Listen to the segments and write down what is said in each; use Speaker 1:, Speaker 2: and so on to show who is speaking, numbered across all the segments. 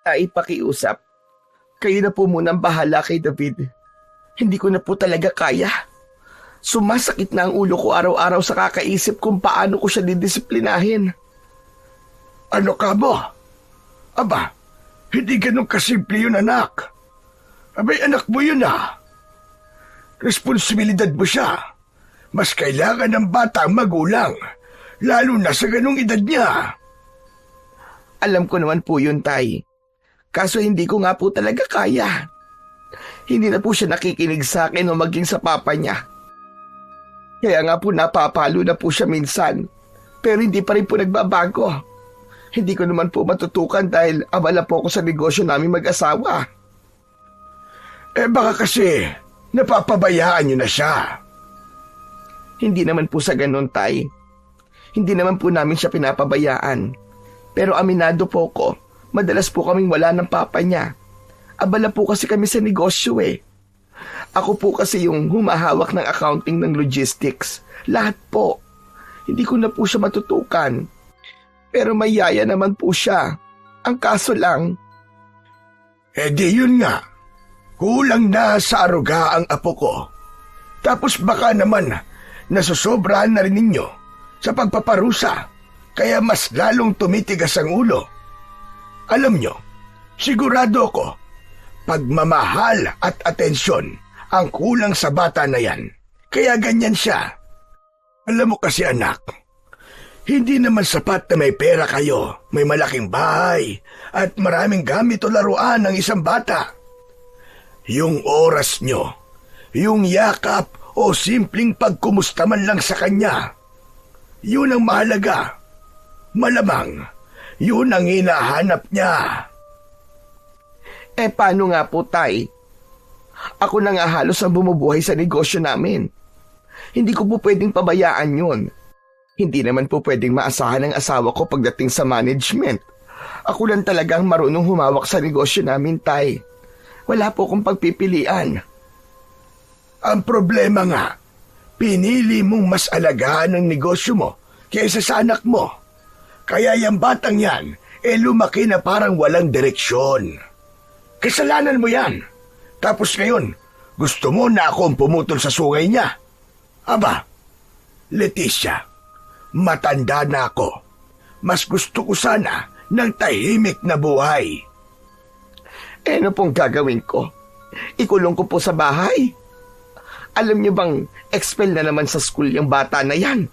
Speaker 1: Tay, pakiusap. Kayo na po munang bahala kay David. Hindi ko na po talaga kaya. Sumasakit na ang ulo ko araw-araw sa kakaisip kung paano ko siya didisiplinahin.
Speaker 2: Ano ka mo? Aba, hindi ganun kasimple yun, anak. Abay, anak mo yun ah. Responsibilidad mo siya. Mas kailangan ng bata ang magulang, lalo na sa ganung edad niya.
Speaker 1: Alam ko naman po yun, Tay. Kaso hindi ko nga po talaga kaya. Hindi na po siya nakikinig sa akin o maging sa papa niya. Kaya nga po napapalo na po siya minsan. Pero hindi pa rin po nagbabago. Hindi ko naman po matutukan dahil abala po ako sa negosyo namin mag-asawa.
Speaker 2: Baka kasi napapabayaan niyo na siya.
Speaker 1: Hindi naman po sa ganun, Tay. Hindi naman po namin siya pinapabayaan. Pero aminado po ko, madalas po kaming wala ng papa niya. Abala po kasi kami sa negosyo eh. Ako po kasi yung humahawak ng accounting ng logistics. Lahat po. Hindi ko na po siya matutukan. Pero may yaya naman po siya. Ang kaso lang.
Speaker 2: Di yun nga. Kulang na sa aruga ang apo ko. Tapos baka naman nasusobrahan na rin ninyo sa pagpaparusa. Kaya mas lalong tumitigas ang ulo. Alam nyo, sigurado ko, pagmamahal at atensyon ang kulang sa bata na yan. Kaya ganyan siya. Alam mo kasi anak, hindi naman sapat na may pera kayo, may malaking bahay, at maraming gamit o laruan ng isang bata. Yung oras nyo, yung yakap o simpleng pagkumusta man lang sa kanya, yun ang mahalaga. Malamang, yun ang hinahanap niya.
Speaker 1: Paano nga po, Tay? Ako na nga halos ang bumubuhay sa negosyo namin. Hindi ko po pwedeng pabayaan yun. Hindi naman po pwedeng maasahan ng asawa ko pagdating sa management. Ako lang talagang marunong humawak sa negosyo namin, Tay. Wala po akong pagpipilian.
Speaker 2: Ang problema nga, pinili mong mas alagaan ang negosyo mo kaysa sa anak mo. Kaya yung batang yan, lumaki na parang walang direksyon. Kasalanan mo yan. Tapos ngayon, gusto mo na ako ang pumutol sa sungay niya. Aba, Leticia, matanda na ako. Mas gusto ko sana ng tahimik na buhay.
Speaker 1: Ano pong gagawin ko? Ikulong ko po sa bahay? Alam niyo bang expel na naman sa school yung bata na yan?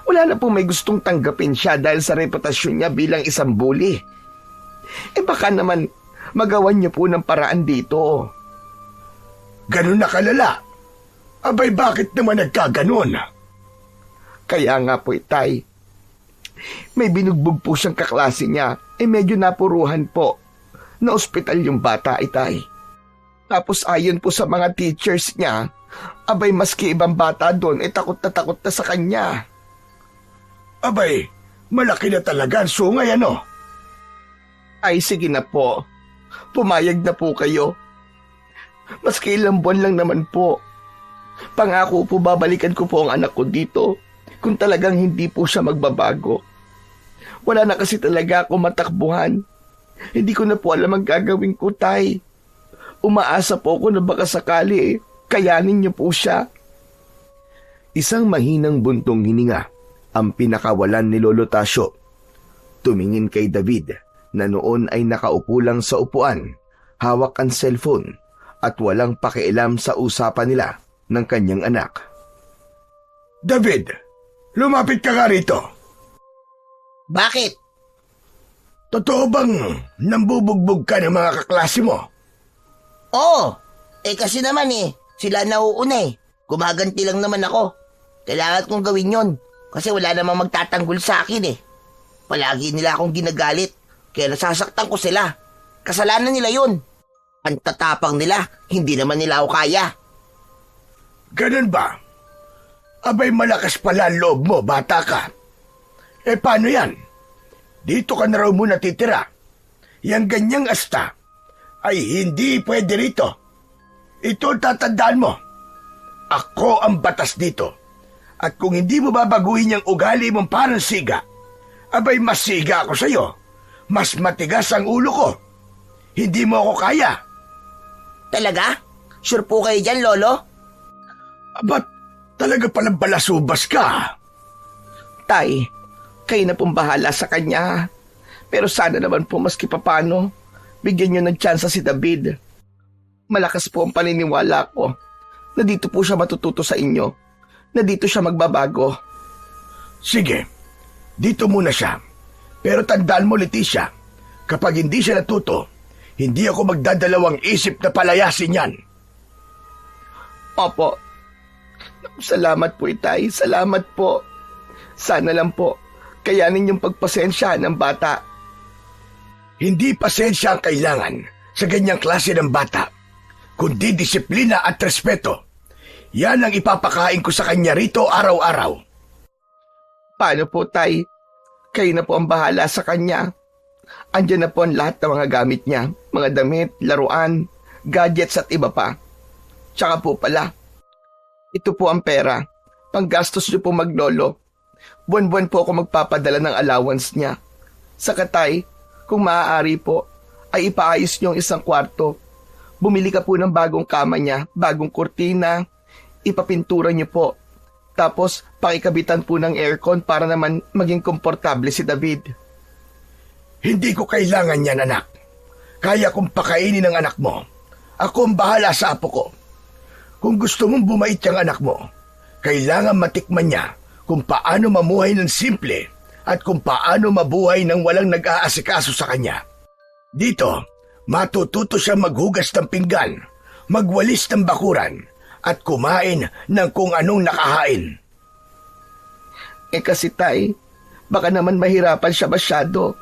Speaker 1: Wala na po may gustong tanggapin siya dahil sa reputasyon niya bilang isang bully. Baka naman magawan niyo po ng paraan dito.
Speaker 2: Ganun na kalala? Abay, bakit naman nagkaganon?
Speaker 1: Kaya nga po, Itay. May binugbog po siyang kaklase niya. Medyo napuruhan po. Na ospital yung bata, Itay. Tapos ayon po sa mga teachers niya, abay maski ibang bata doon, takot na sa kanya.
Speaker 2: Abay, malaki na talaga ang sungay, ano?
Speaker 1: Ay, sige na po. Pumayag na po kayo. Maski ilang buwan lang naman po. Pangako po babalikan ko po ang anak ko dito kung talagang hindi po siya magbabago. Wala na kasi talaga ako matakbuhan. Hindi ko na po alam ang gagawin ko, Tay. Umaasa po ako na baka sakali kayanin niyo po siya.
Speaker 3: Isang mahinang buntong hininga ang pinakawalan ni Lolo Tasyo. Tumingin kay David na noon ay nakaupo lang sa upuan, hawak ang cellphone at walang pakialam sa usapan nila ng kanyang anak.
Speaker 2: David, lumapit ka nga rito.
Speaker 4: Bakit?
Speaker 2: Totoo bang nambubugbog ka ng mga kaklase mo?
Speaker 4: Oo, kasi naman sila nauuna Gumaganti lang naman ako. Kailangan kong gawin yon kasi wala namang magtatanggol sa akin Palagi nila akong ginagalit, kaya nasasaktan ko sila. Kasalanan nila yun. Ang tatapang nila, hindi naman nila ako kaya.
Speaker 2: Ganun ba? Abay, malakas pala ang loob mo, bata ka. Paano yan? Dito ka na raw muna titira. Yang ganyang asta ay hindi pwede rito. Ito tatandaan mo. Ako ang batas dito. At kung hindi mo babaguhin yung ugali mong parang siga, abay mas siga ako sa'yo. Mas matigas ang ulo ko. Hindi mo ako kaya.
Speaker 4: Talaga? Sure po kayo dyan, Lolo?
Speaker 2: Ba't talaga palang balasubas ka?
Speaker 1: Tay, kayo na pong bahala sa kanya. Pero sana naman po maski papano, bigyan niyo ng tsansa si David. Malakas po ang paniniwala ko na dito po siya matututo sa inyo, na dito siya magbabago.
Speaker 2: Sige, dito muna siya. Pero tandaan mo, Leticia, kapag hindi siya natuto, hindi ako magdadalawang isip na palayasin yan.
Speaker 1: Opo. Salamat po, Itay. Salamat po. Sana lang po, kayanin yung pagpasensya ng bata.
Speaker 2: Hindi pasensya ang kailangan sa ganyang klase ng bata, kundi disiplina at respeto. Yan ang ipapakain ko sa kanya rito araw-araw.
Speaker 1: Paano po, Tay? Kayo na po ang bahala sa kanya. Andiyan na po ang lahat ng mga gamit niya, mga damit, laruan, gadgets at iba pa. Tsaka po pala, ito po ang pera, panggastos niyo po maglolo. Buwan-buwan po ako magpapadala ng allowance niya. Saka Tay, kung maaari po, ay ipaayos niyo ang isang kwarto. Bumili ka po ng bagong kama niya, bagong kurtina, ipapintura niyo po. Tapos, pakikabitan po ng aircon para naman maging komportable si David.
Speaker 2: Hindi ko kailangan yan, anak. Kaya kong pakainin ng anak mo. Ako ang bahala sa apo ko. Kung gusto mong bumait yung anak mo, kailangan matikman niya kung paano mamuhay ng simple at kung paano mabuhay ng walang nag-aasikaso sa kanya. Dito, matututo siya maghugas ng pinggan, magwalis ng bakuran, at kumain ng kung anong nakahain.
Speaker 1: Kasi Tay, baka naman mahirapan siya masyado.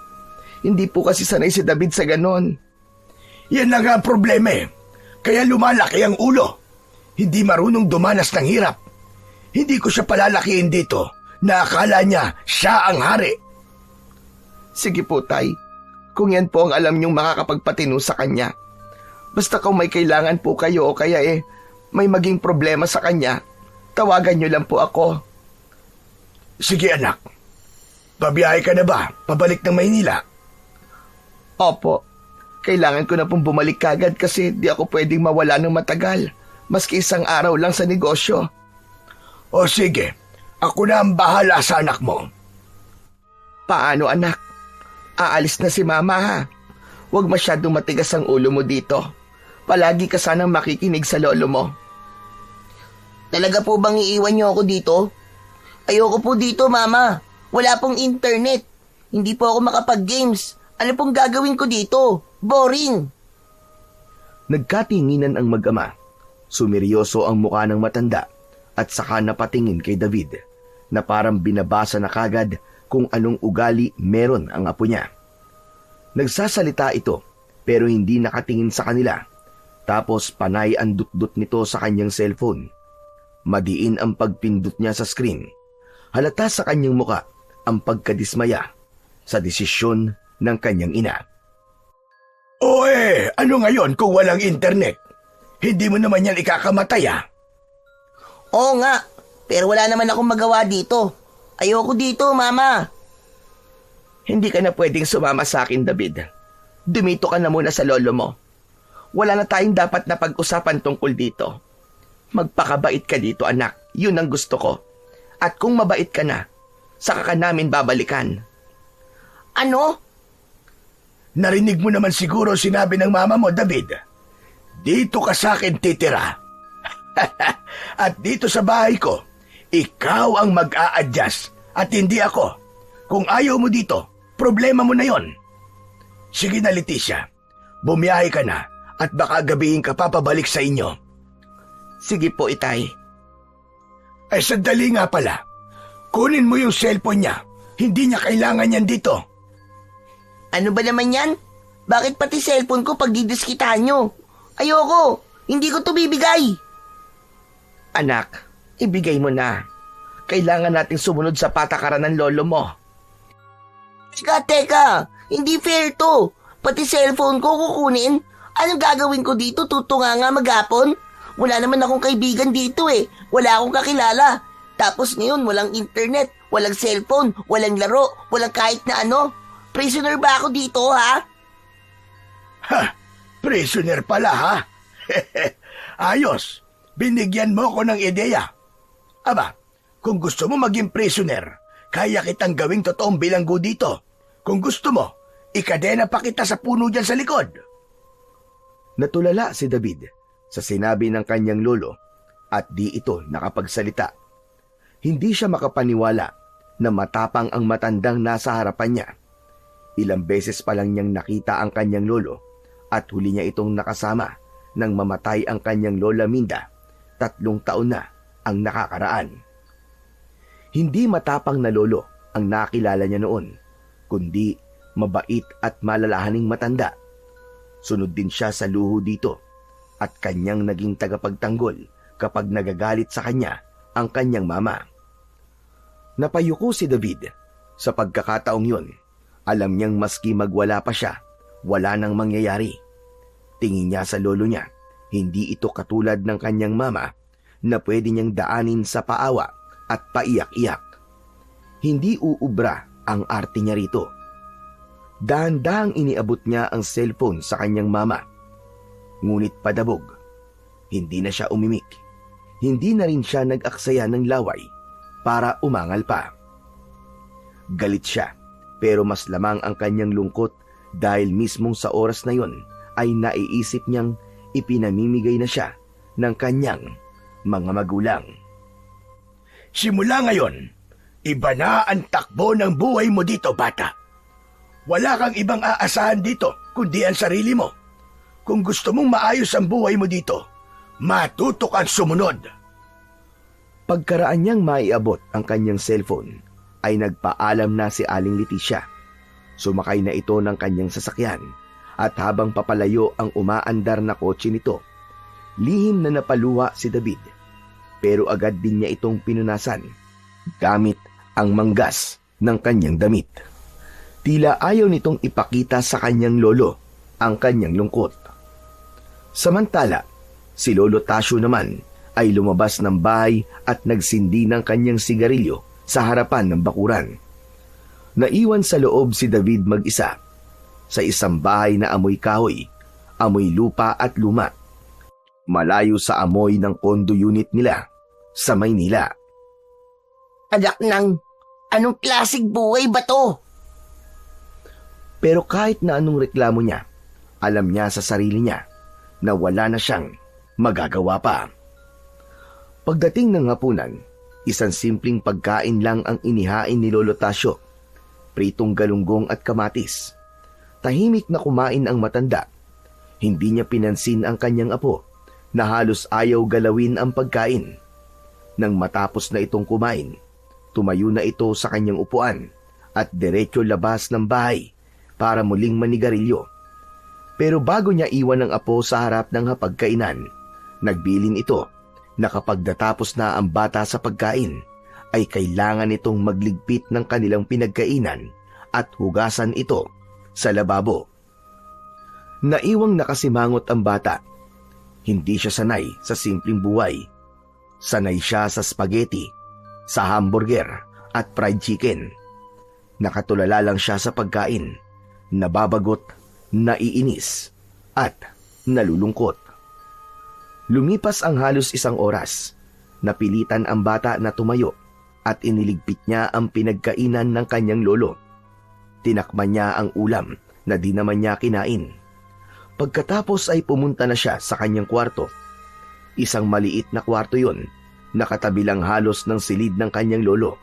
Speaker 1: Hindi po kasi sanay si David sa ganon.
Speaker 2: Yan na nga ang problema eh. Kaya lumalaki ang ulo. Hindi marunong dumanas ng hirap. Hindi ko siya palalakihin dito na akala niya siya ang hari.
Speaker 1: Sige po, Tay. Kung yan po ang alam niyong makakapagpatino sa kanya. Basta kung may kailangan po kayo o kaya may maging problema sa kanya, tawagan niyo lang po ako.
Speaker 2: Sige anak. Pabiyahe ka na ba? Pabalik ng Maynila?
Speaker 1: Opo. Kailangan ko na pong bumalik kagad kasi di ako pwedeng mawala ng matagal. Maski isang araw lang sa negosyo.
Speaker 2: O sige, ako na ang bahala sa anak mo.
Speaker 1: Paano anak? Aalis na si Mama ha. Huwag masyadong matigas ang ulo mo dito. Palagi ka sanang makikinig sa lolo mo.
Speaker 4: Talaga po bang iiwan niyo ako dito? Ayoko po dito, Mama. Wala pong internet. Hindi po ako makapag-games. Ano pong gagawin ko dito? Boring.
Speaker 3: Nagkatinginan ang mag-ama. Sumiryoso ang mukha ng matanda at saka napatingin kay David na parang binabasa na kagad kung anong ugali meron ang apo niya. Nagsasalita ito pero hindi nakatingin sa kanila. Tapos panay ang dut-dut nito sa kanyang cellphone. Madiin ang pagpindot niya sa screen. Halata sa kanyang muka ang pagkadismaya sa desisyon ng kanyang ina.
Speaker 2: Ano ngayon kung walang internet? Hindi mo naman yan ikakamatay ah.
Speaker 4: Oo nga, pero wala naman akong magawa dito. Ayoko dito, Mama.
Speaker 1: Hindi ka na pwedeng sumama sa akin, David. Dumito ka na muna sa lolo mo. Wala na tayong dapat na pag-usapan tungkol dito. Magpakabait ka dito, anak. Yun ang gusto ko. At kung mabait ka na, saka ka namin babalikan.
Speaker 4: Ano?
Speaker 2: Narinig mo naman siguro sinabi ng mama mo, David. Dito ka sa akin titira. At dito sa bahay ko, ikaw ang mag-a-adjust at hindi ako. Kung ayaw mo dito, problema mo na yon. Sige na, Leticia. Bumiyahe ka na at baka gabihin ka pa pabalik sa inyo.
Speaker 1: Sige po, Itay.
Speaker 2: Ay, sandali nga pala. Kunin mo yung cellphone niya. Hindi niya kailangan yan dito.
Speaker 4: Ano ba naman yan? Bakit pati cellphone ko pag didiskitahan nyo? Ayoko! Hindi ko to bibigay!
Speaker 1: Anak, ibigay mo na. Kailangan nating sumunod sa patakaran ng lolo mo.
Speaker 4: Teka! Hindi fair to! Pati cellphone ko kukunin? Anong gagawin ko dito? Tutunga nga maghapon? Wala naman akong kaibigan dito eh. Wala akong kakilala. Tapos ngayon walang internet, walang cellphone, walang laro, walang kahit na ano. Prisoner ba ako dito, ha?
Speaker 2: Ha! Prisoner pala ha? Ayos, binigyan mo ko ng ideya. Aba, kung gusto mo maging prisoner, kaya kitang gawing totoong bilanggo dito. Kung gusto mo, ikadena pa kita sa puno dyan sa likod.
Speaker 3: Natulala si David sa sinabi ng kanyang lolo at di ito nakapagsalita. Hindi siya makapaniwala na matapang ang matandang nasa harapan niya. Ilang beses pa lang niyang nakita ang kanyang lolo at huli niya itong nakasama nang mamatay ang kanyang lola Minda. 3 taon na ang nakakaraan. Hindi matapang na lolo ang nakilala niya noon, kundi mabait at malalahaning matanda. Sunod din siya sa luho dito at kanyang naging tagapagtanggol kapag nagagalit sa kanya ang kanyang mama. Napayuko si David sa pagkakataong yun. Alam niyang maski magwala pa siya, wala nang mangyayari. Tingin niya sa lolo niya, hindi ito katulad ng kanyang mama na pwede niyang daanin sa paawa at paiyak-iyak. Hindi uubra ang arte niya rito. Dahan-dahang iniabot niya ang cellphone sa kanyang mama. Ngunit padabog. Hindi na siya umimik. Hindi na rin siya nag-aksaya ng laway para umangal pa. Galit siya, pero mas lamang ang kanyang lungkot dahil mismong sa oras na yon ay naiisip niyang ipinamimigay na siya ng kanyang mga magulang.
Speaker 2: Simula ngayon, iba na ang takbo ng buhay mo dito, bata. Wala kang ibang aasahan dito kundi ang sarili mo. Kung gusto mong maayos ang buhay mo dito, matuto kang sumunod.
Speaker 3: Pagkaraan niyang maiabot ang kanyang cellphone, ay nagpaalam na si Aling Leticia. Sumakay na ito ng kanyang sasakyan at habang papalayo ang umaandar na kotse nito, lihim na napaluha si David. Pero agad din niya itong pinunasan gamit ang manggas ng kanyang damit. Tila ayaw nitong ipakita sa kanyang lolo ang kanyang lungkot. Samantala, si Lolo Tasyo naman ay lumabas ng bahay at nagsindi ng kanyang sigarilyo sa harapan ng bakuran. Naiwan sa loob si David mag-isa sa isang bahay na amoy kahoy, amoy lupa at luma. Malayo sa amoy ng condo unit nila sa Maynila.
Speaker 4: Anak ng, anong klaseng buhay ba to?
Speaker 3: Pero kahit na anong reklamo niya, alam niya sa sarili niya na wala na siyang magagawa pa. Pagdating ng hapunan, isang simpleng pagkain lang ang inihain ni Lolo Tasyo. Pritong galunggong at kamatis. Tahimik na kumain ang matanda. Hindi niya pinansin ang kanyang apo na halos ayaw galawin ang pagkain. Nang matapos na itong kumain, tumayo na ito sa kanyang upuan at diretso labas ng bahay para muling manigarilyo. Pero bago niya iwan ang apo sa harap ng hapagkainan, nagbilin ito na kapag natapos na ang bata sa pagkain, ay kailangan itong magligpit ng kanilang pinagkainan at hugasan ito sa lababo. Naiwang nakasimangot ang bata. Hindi siya sanay sa simpleng buhay. Sanay siya sa spaghetti, sa hamburger at fried chicken. Nakatulala lang siya sa pagkain, nababagot, naiinis at nalulungkot. Lumipas ang halos 1 oras. Napilitan ang bata na tumayo at iniligpit niya ang pinagkainan ng kanyang lolo. Tinakman niya ang ulam na di naman niya kinain. Pagkatapos ay pumunta na siya sa kanyang kwarto. Isang maliit na kwarto yun, nakatabi lang halos ng silid ng kanyang lolo.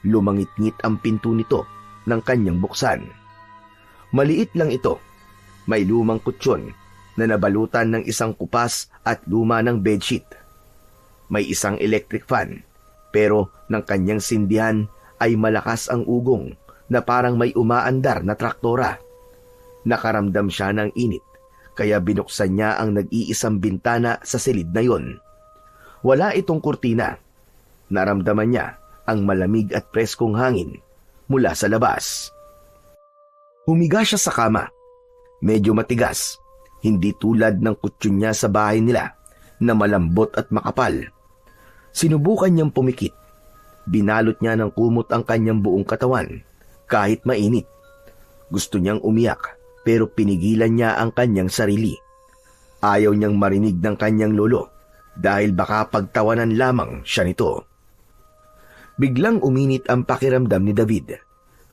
Speaker 3: Lumangit-ngit ang pinto nito ng kanyang buksan. Maliit lang ito. May lumang kutsyon na nabalutan ng isang kupas at luma ng bedsheet. May isang electric fan, pero ng kanyang sindihan ay malakas ang ugong na parang may umaandar na traktora. Nakaramdam siya ng init, kaya binuksan niya ang nag-iisang bintana sa silid na yon. Wala itong kurtina. Naramdaman niya ang malamig at preskong hangin mula sa labas. Humiga siya sa kama. Medyo matigas, hindi tulad ng kutsyon niya sa bahay nila na malambot at makapal. Sinubukan niyang pumikit. Binalot niya ng kumot ang kanyang buong katawan kahit mainit. Gusto niyang umiyak pero pinigilan niya ang kanyang sarili. Ayaw niyang marinig ng kanyang lolo dahil baka pagtawanan lamang siya nito. Biglang uminit ang pakiramdam ni David,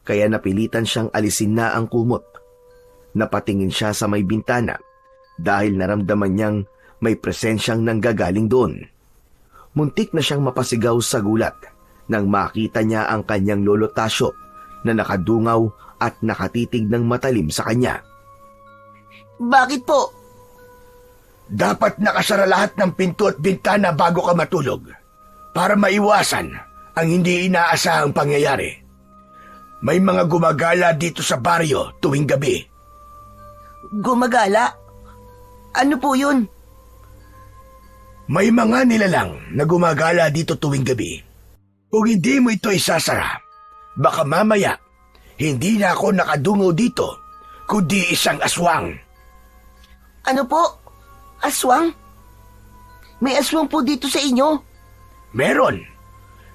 Speaker 3: kaya napilitan siyang alisin na ang kumot. Napatingin siya sa may bintana dahil naramdaman niyang may presensyang nanggagaling doon. Muntik na siyang mapasigaw sa gulat nang makita niya ang kanyang lolo Tasyo na nakadungaw at nakatitig ng matalim sa kanya.
Speaker 4: Bakit po?
Speaker 2: Dapat nakasara lahat ng pinto at bintana bago ka matulog para maiwasan ang hindi inaasahang pangyayari. May mga gumagala dito sa baryo tuwing gabi.
Speaker 4: Gumagala? Ano po yun?
Speaker 2: May mga nilalang na gumagala dito tuwing gabi. Kung hindi mo ito isasara, baka mamaya hindi na ako nakadungaw dito, kundi isang aswang.
Speaker 4: Ano po? Aswang? May aswang po dito sa inyo?
Speaker 2: Meron.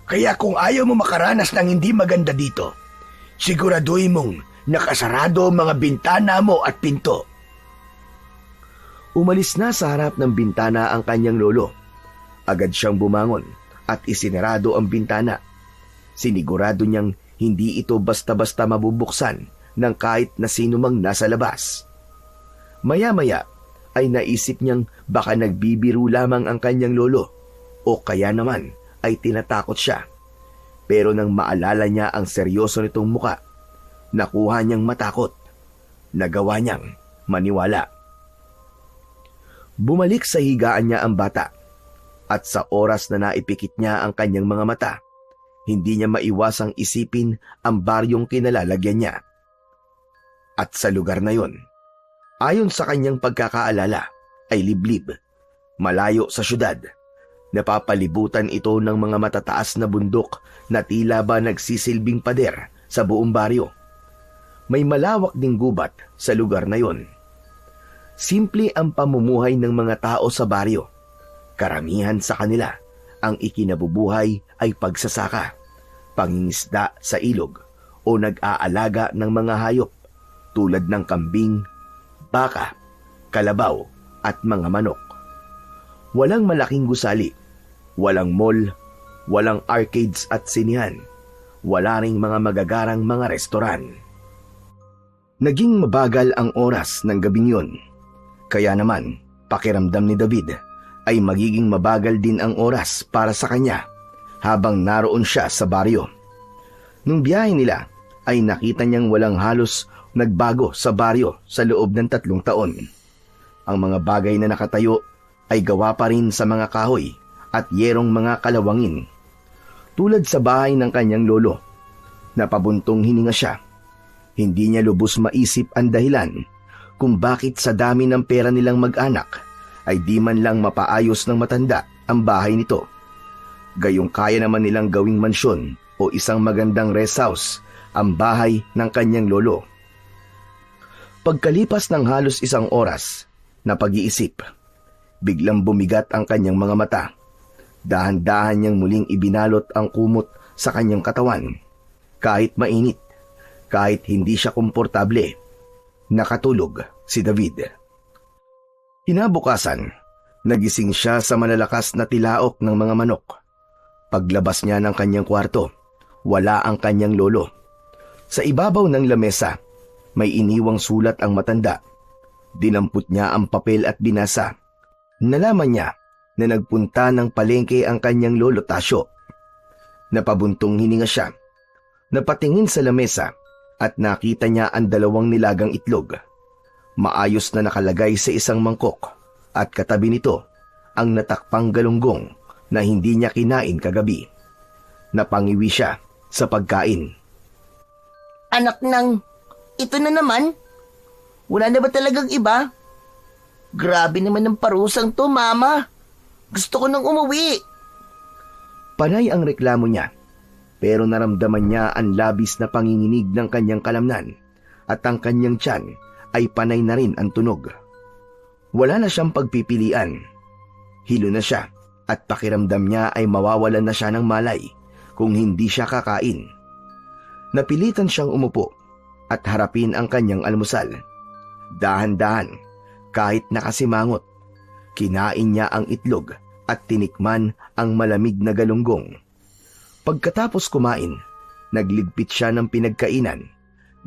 Speaker 2: Kaya kung ayaw mo makaranas ng hindi maganda dito, siguraduhin mong nakasarado ang mga bintana mo at pinto.
Speaker 3: Umalis na sa harap ng bintana ang kanyang lolo. Agad siyang bumangon at isinarado ang bintana. Sinigurado niyang hindi ito basta-basta mabubuksan ng kahit na sino mang nasa labas. Maya-maya ay naisip niyang baka nagbibiro lamang ang kanyang lolo o kaya naman ay tinatakot siya. Pero nang maalala niya ang seryoso nitong muka, nakuha niyang matakot. Nagawa niyang maniwala. Bumalik sa higaan niya ang bata at sa oras na naipikit niya ang kanyang mga mata, hindi niya maiwasang isipin ang baryong kinalalagyan niya. At sa lugar na yon, ayon sa kanyang pagkakaalala, ay liblib, malayo sa syudad. Napapalibutan ito ng mga matataas na bundok na tila ba nagsisilbing pader sa buong baryo. May malawak ding gubat sa lugar na yon. Simple ang pamumuhay ng mga tao sa baryo. Karamihan sa kanila, ang ikinabubuhay ay pagsasaka, pangingisda sa ilog o nag-aalaga ng mga hayop tulad ng kambing, baka, kalabaw at mga manok. Walang malaking gusali, walang mall, walang arcades at sinihan, wala ring mga magagarang mga restoran. Naging mabagal ang oras ng gabing yun. Kaya naman, pakiramdam ni David ay magiging mabagal din ang oras para sa kanya habang naroon siya sa baryo. Nung biyahe nila ay nakita niyang walang halos nagbago sa baryo sa loob ng 3 taon. Ang mga bagay na nakatayo ay gawa pa rin sa mga kahoy at yerong mga kalawangin. Tulad sa bahay ng kanyang lolo, napabuntong hininga siya. Hindi niya lubos maisip ang dahilan kung bakit sa dami ng pera nilang mag-anak ay di man lang mapaayos ng matanda ang bahay nito. Gayong kaya naman nilang gawing mansyon o isang magandang rest house ang bahay ng kanyang lolo. Pagkalipas ng halos 1 oras na pag-iisip, biglang bumigat ang kanyang mga mata. Dahan-dahan niyang muling ibinalot ang kumot sa kanyang katawan. Kahit mainit, kahit hindi siya komportable, nakatulog si David. Kinabukasan, nagising siya sa malalakas na tilaok ng mga manok. Paglabas niya ng kanyang kwarto, wala ang kanyang lolo. Sa ibabaw ng lamesa, may iniwang sulat ang matanda. Dinampot niya ang papel at binasa. Nalaman niya na nagpunta ng palengke ang kanyang lolo Tasyo. Napabuntong hininga siya. Napatingin sa lamesa at nakita niya ang 2 nilagang itlog. Maayos na nakalagay sa isang mangkok at katabi nito ang natakpang galunggong na hindi niya kinain kagabi. Napangiwi siya sa pagkain.
Speaker 4: Anak ng... Ito na naman? Wala na ba talagang iba? Grabe naman ng parusang to, Mama. Gusto ko nang umuwi.
Speaker 3: Panay ang reklamo niya, pero naramdaman niya ang labis na panginginig ng kanyang kalamnan at ang kanyang tiyan ay panay na rin ang tunog. Wala na siyang pagpipilian. Hilo na siya at pakiramdam niya ay mawawalan na siya ng malay kung hindi siya kakain. Napilitan siyang umupo at harapin ang kanyang almusal. Dahan-dahan, kahit nakasimangot, kinain niya ang itlog at tinikman ang malamig na galunggong. Pagkatapos kumain, nagligpit siya ng pinagkainan,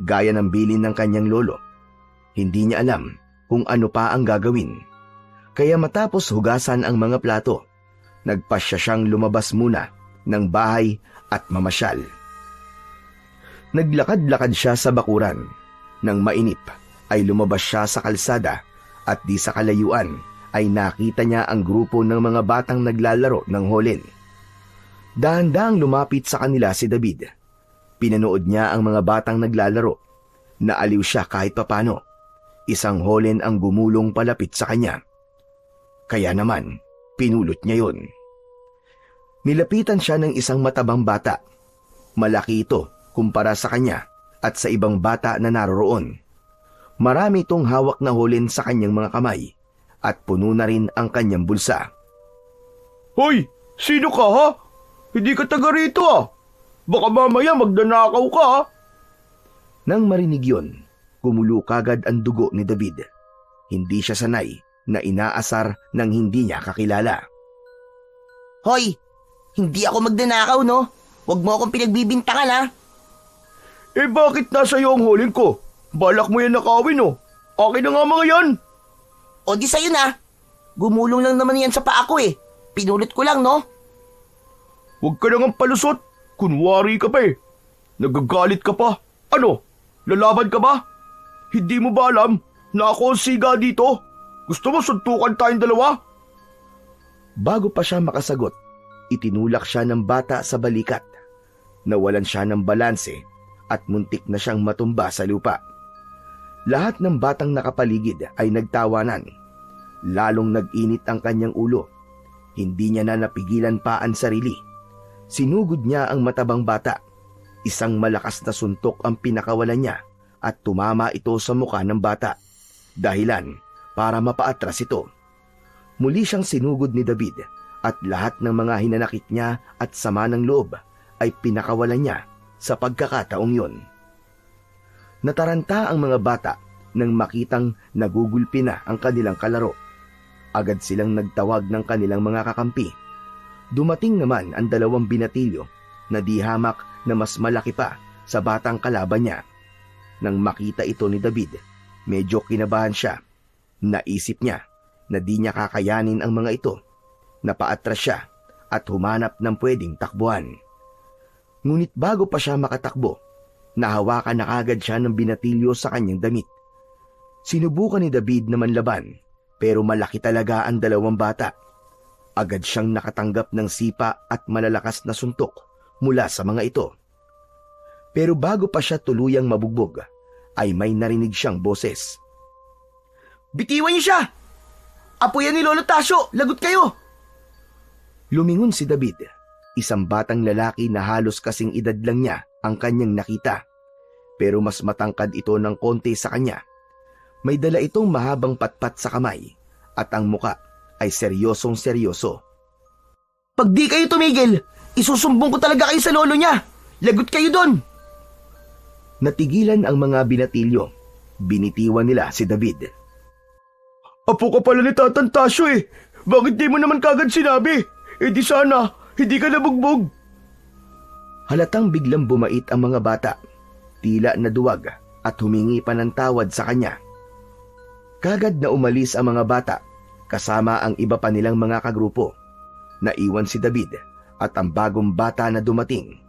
Speaker 3: gaya ng bilin ng kanyang lolo. Hindi niya alam kung ano pa ang gagawin. Kaya matapos hugasan ang mga plato, nagpasya siyang lumabas muna ng bahay at mamasyal. Naglakad-lakad siya sa bakuran. Nang mainip ay lumabas siya sa kalsada at di sa kalayuan ay nakita niya ang grupo ng mga batang naglalaro ng holen. Dahan-dahang lumapit sa kanila si David. Pinanood niya ang mga batang naglalaro. Naaliw siya kahit papano. Isang holen ang gumulong palapit sa kanya. Kaya naman, pinulot niya yon. Nilapitan siya ng isang matabang bata. Malaki ito kumpara sa kanya at sa ibang bata na naroroon. Marami itong hawak na holen sa kanyang mga kamay at puno na rin ang kanyang bulsa.
Speaker 1: Hoy! Sino ka ha? Hindi ka taga rito ah! Baka mamaya magdanakaw ka ha?
Speaker 3: Nang marinig yon, gumulo kagad ang dugo ni David. Hindi siya sanay na inaasar ng hindi niya kakilala.
Speaker 4: Hoy! Hindi ako magdanakaw, no? Huwag mo akong pinagbibintangan, ha?
Speaker 1: Eh bakit nasa iyo ang holen ko? Balak mo yan nakawin oh. Akin na nga mga yan.
Speaker 4: O di sa'yo na. Gumulong lang naman yan sa paa ko eh. Pinulot ko lang, no?
Speaker 1: Huwag ka nang palusot. Kunwari ka pa eh. Nagagalit ka pa. Ano? Lalaban ka ba? Hindi mo ba alam na ako ang siga dito? Gusto mo suntukan tayong dalawa?
Speaker 3: Bago pa siya makasagot, itinulak siya ng bata sa balikat. Nawalan siya ng balanse at muntik na siyang matumba sa lupa. Lahat ng batang nakapaligid ay nagtawanan. Lalong nag-init ang kanyang ulo. Hindi niya na napigilan pa ang sarili. Sinugod niya ang matabang bata. Isang malakas na suntok ang pinakawalan niya at tumama ito sa muka ng bata. Dahilan para mapaatras ito. Muli siyang sinugod ni David at lahat ng mga hinanakit niya at sama ng loob ay pinakawalan niya sa pagkakataong yon. Nataranta ang mga bata nang makitang nagugulpi na ang kanilang kalaro. Agad silang nagtawag ng kanilang mga kakampi. Dumating naman ang dalawang binatilyo na di hamak na mas malaki pa sa batang kalaban niya. Nang makita ito ni David, medyo kinabahan siya. Naisip niya na di niya kakayanin ang mga ito. Napaatras siya at humanap ng pwedeng takbuhan. Ngunit bago pa siya makatakbo, nahawakan na kagad siya ng binatilyo sa kanyang damit. Sinubukan ni David na manlaban, pero malaki talaga ang dalawang bata. Agad siyang nakatanggap ng sipa at malalakas na suntok mula sa mga ito. Pero bago pa siya tuluyang mabugbog, ay may narinig siyang boses.
Speaker 1: Bitiwan niyo siya! Apo yan ni Lolo Tasyo! Lagot kayo!
Speaker 3: Lumingon si David, isang batang lalaki na halos kasing edad lang niya ang kanyang nakita. Pero mas matangkad ito ng konti sa kanya. May dala itong mahabang patpat sa kamay at ang muka ay seryosong seryoso.
Speaker 1: Pag di kayo tumigil, isusumbong ko talaga kayo sa lolo niya! Lagot kayo doon!
Speaker 3: Natigilan ang mga binatilyo. Binitiwan nila si David.
Speaker 1: Apo ka pala ni Tatang Tasyo eh! Bakit di mo naman kagad sinabi? Eh di sana, hindi ka nabugbog.
Speaker 3: Halatang biglang bumait ang mga bata. Tila naduwag at humingi pa ng tawad sa kanya. Kagad na umalis ang mga bata, kasama ang iba pa nilang mga kagrupo. Naiwan si David at ang bagong bata na dumating.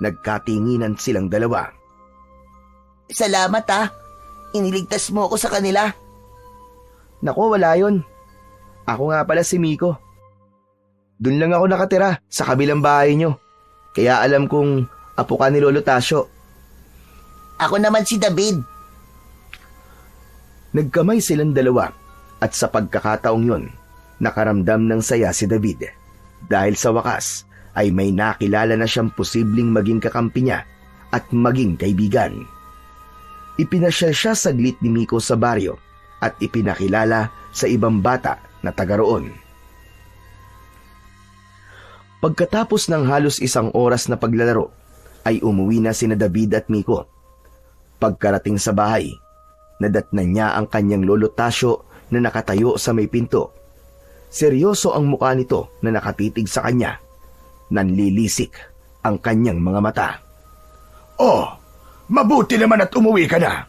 Speaker 3: Nagkatinginan silang dalawa.
Speaker 4: Salamat, ha. Iniligtas mo ako sa kanila.
Speaker 3: Naku, wala yun. Ako nga pala si Miko. Doon lang ako nakatira sa kabilang bahay nyo. Kaya alam kong apo ka ni Lolo Tasyo.
Speaker 4: Ako naman si David.
Speaker 3: Nagkamay silang dalawa at sa pagkakataong yon, nakaramdam ng saya si David. Dahil sa wakas ay may nakilala na siyang posibleng maging kakampi niya at maging kaibigan. Ipinasyal siya saglit ni Miko sa baryo at ipinakilala sa ibang bata na taga roon. Pagkatapos ng halos isang oras na paglalaro, ay umuwi na sina David at Miko. Pagkarating sa bahay, Nadatnan niya ang kanyang lolo Tasyo na nakatayo sa may pinto. Seryoso ang mukha nito na nakatitig sa kanya. Nanlilisik ang kanyang mga mata.
Speaker 2: Oh, mabuti naman at umuwi ka na.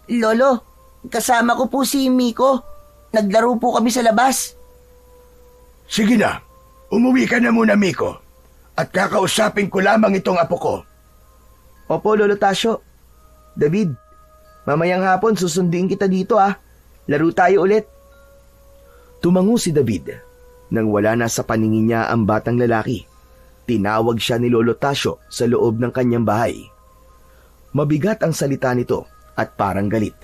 Speaker 4: Lolo, kasama ko po si Miko. Naglaro po kami sa labas.
Speaker 2: Sige na, umuwi ka na muna, Miko. At kakausapin ko lamang itong apo ko.
Speaker 1: Opo, Lolo Tasyo. David, mamayang hapon susunduin kita dito Laro tayo ulit.
Speaker 3: Tumango si David. Nang wala na sa paningin niya ang batang lalaki, tinawag siya ni Lolo Tasyo sa loob ng kanyang bahay. Mabigat ang salita nito at parang galit.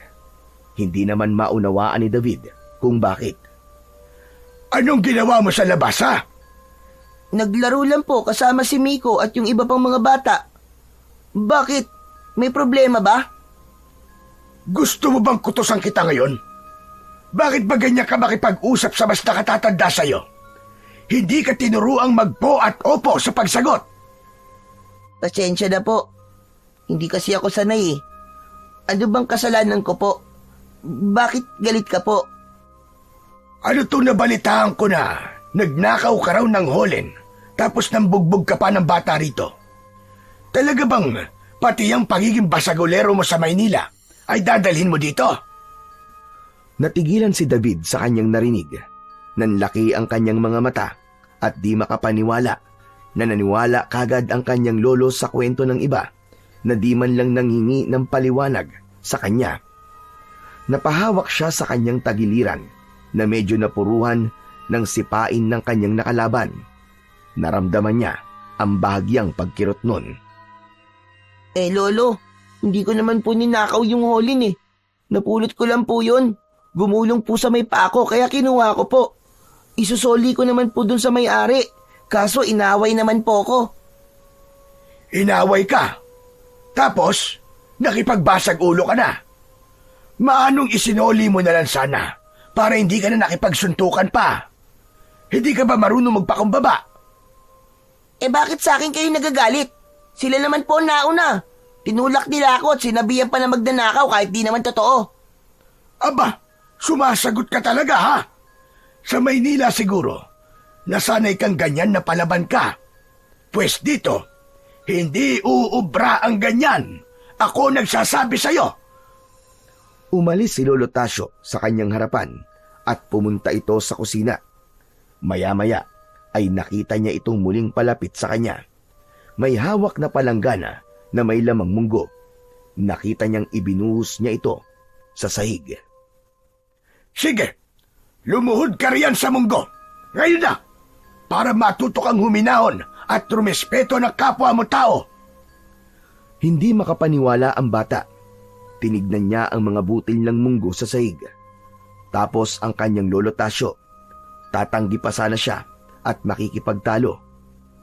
Speaker 3: Hindi naman maunawaan ni David kung bakit.
Speaker 2: Anong ginawa mo sa labas, ha?
Speaker 4: Naglaro lang po kasama si Miko at yung iba pang mga bata. Bakit? May problema ba?
Speaker 2: Gusto mo bang kutusan kita ngayon? Bakit ba ganyan ka makipag-usap sa mas nakatatanda sa'yo? Hindi ka tinuruang magpo at opo sa pagsagot.
Speaker 4: Pasensya na po. Hindi kasi ako sanay eh. Ano bang kasalanan ko po? Bakit galit ka po?
Speaker 2: Ano itong nabalitaan ko na nagnakaw ka raw ng holen tapos nambugbog ka pa ng bata rito? Talaga bang pati ang pagiging basagolero mo sa Maynila ay dadalhin mo dito?
Speaker 3: Natigilan si David sa kanyang narinig. Nanlaki ang kanyang mga mata at di makapaniwala na naniwala kagad ang kanyang lolo sa kwento ng iba na di man lang nanghingi ng paliwanag sa kanya. Napahawak siya sa kanyang tagiliran na medyo napuruhan ng sipain ng kanyang nakalaban. Naramdaman niya ang bahagyang pagkirot nun.
Speaker 4: Lolo, hindi ko naman po ninakaw yung holin eh. Napulot ko lang po yun. Gumulong po sa may pako kaya kinuha ko po. Isusoli ko naman po dun sa may-ari. Kaso inaway naman po ko.
Speaker 2: Inaway ka? Tapos, nakipagbasag ulo ka na? Maanong isinoli mo na lang sana para hindi ka na nakipagsuntukan pa? Hindi ka ba marunong magpakumbaba?
Speaker 4: Bakit sa akin kayo nagagalit? Sila naman po nauna. Tinulak nila ako at sinabihan pa na magnanakaw kahit di naman totoo.
Speaker 2: Aba, sumasagot ka talaga, ha? Sa Maynila siguro, nasanay kang ganyan na palaban ka. Pwes dito, hindi uubra ang ganyan. Ako nagsasabi sa'yo.
Speaker 3: Umalis si Lolo Tasyo sa kanyang harapan at pumunta ito sa kusina. Maya-maya ay nakita niya itong muling palapit sa kanya. May hawak na palanggana na may lamang munggo. Nakita niyang ibinuhos niya ito sa sahig.
Speaker 2: Sige, lumuhod ka riyan sa munggo. Ngayon na, para matuto kang huminahon at rumespeto ng kapwa mo tao.
Speaker 3: Hindi makapaniwala ang bata. Tinignan niya ang mga butil ng munggo sa sahig. Tapos ang kanyang lolo Tasyo. Tatanggi pa sana siya at makikipagtalo.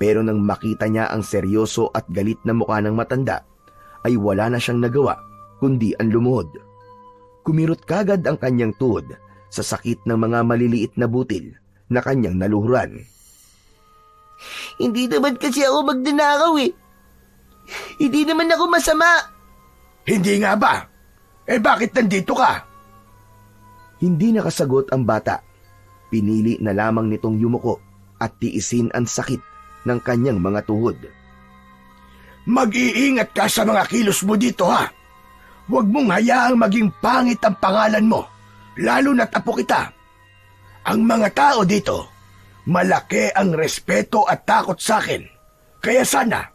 Speaker 3: Pero nang makita niya ang seryoso at galit na mukha ng matanda, ay wala na siyang nagawa kundi ang lumuhod. Kumirot kagad ang kanyang tuhod sa sakit ng mga maliliit na butil na kanyang naluhuran.
Speaker 4: Hindi naman kasi ako magnanakaw eh. Hindi naman ako masama.
Speaker 2: Hindi nga ba? Bakit nandito ka?
Speaker 3: Hindi nakasagot ang bata. Pinili na lamang nitong yumuko at tiisin ang sakit ng kanyang mga tuhod.
Speaker 2: Mag-iingat ka sa mga kilos mo dito, ha? Huwag mong hayaang maging pangit ang pangalan mo, lalo na't apo kita. Ang mga tao dito, malaki ang respeto at takot sa akin. Kaya sana,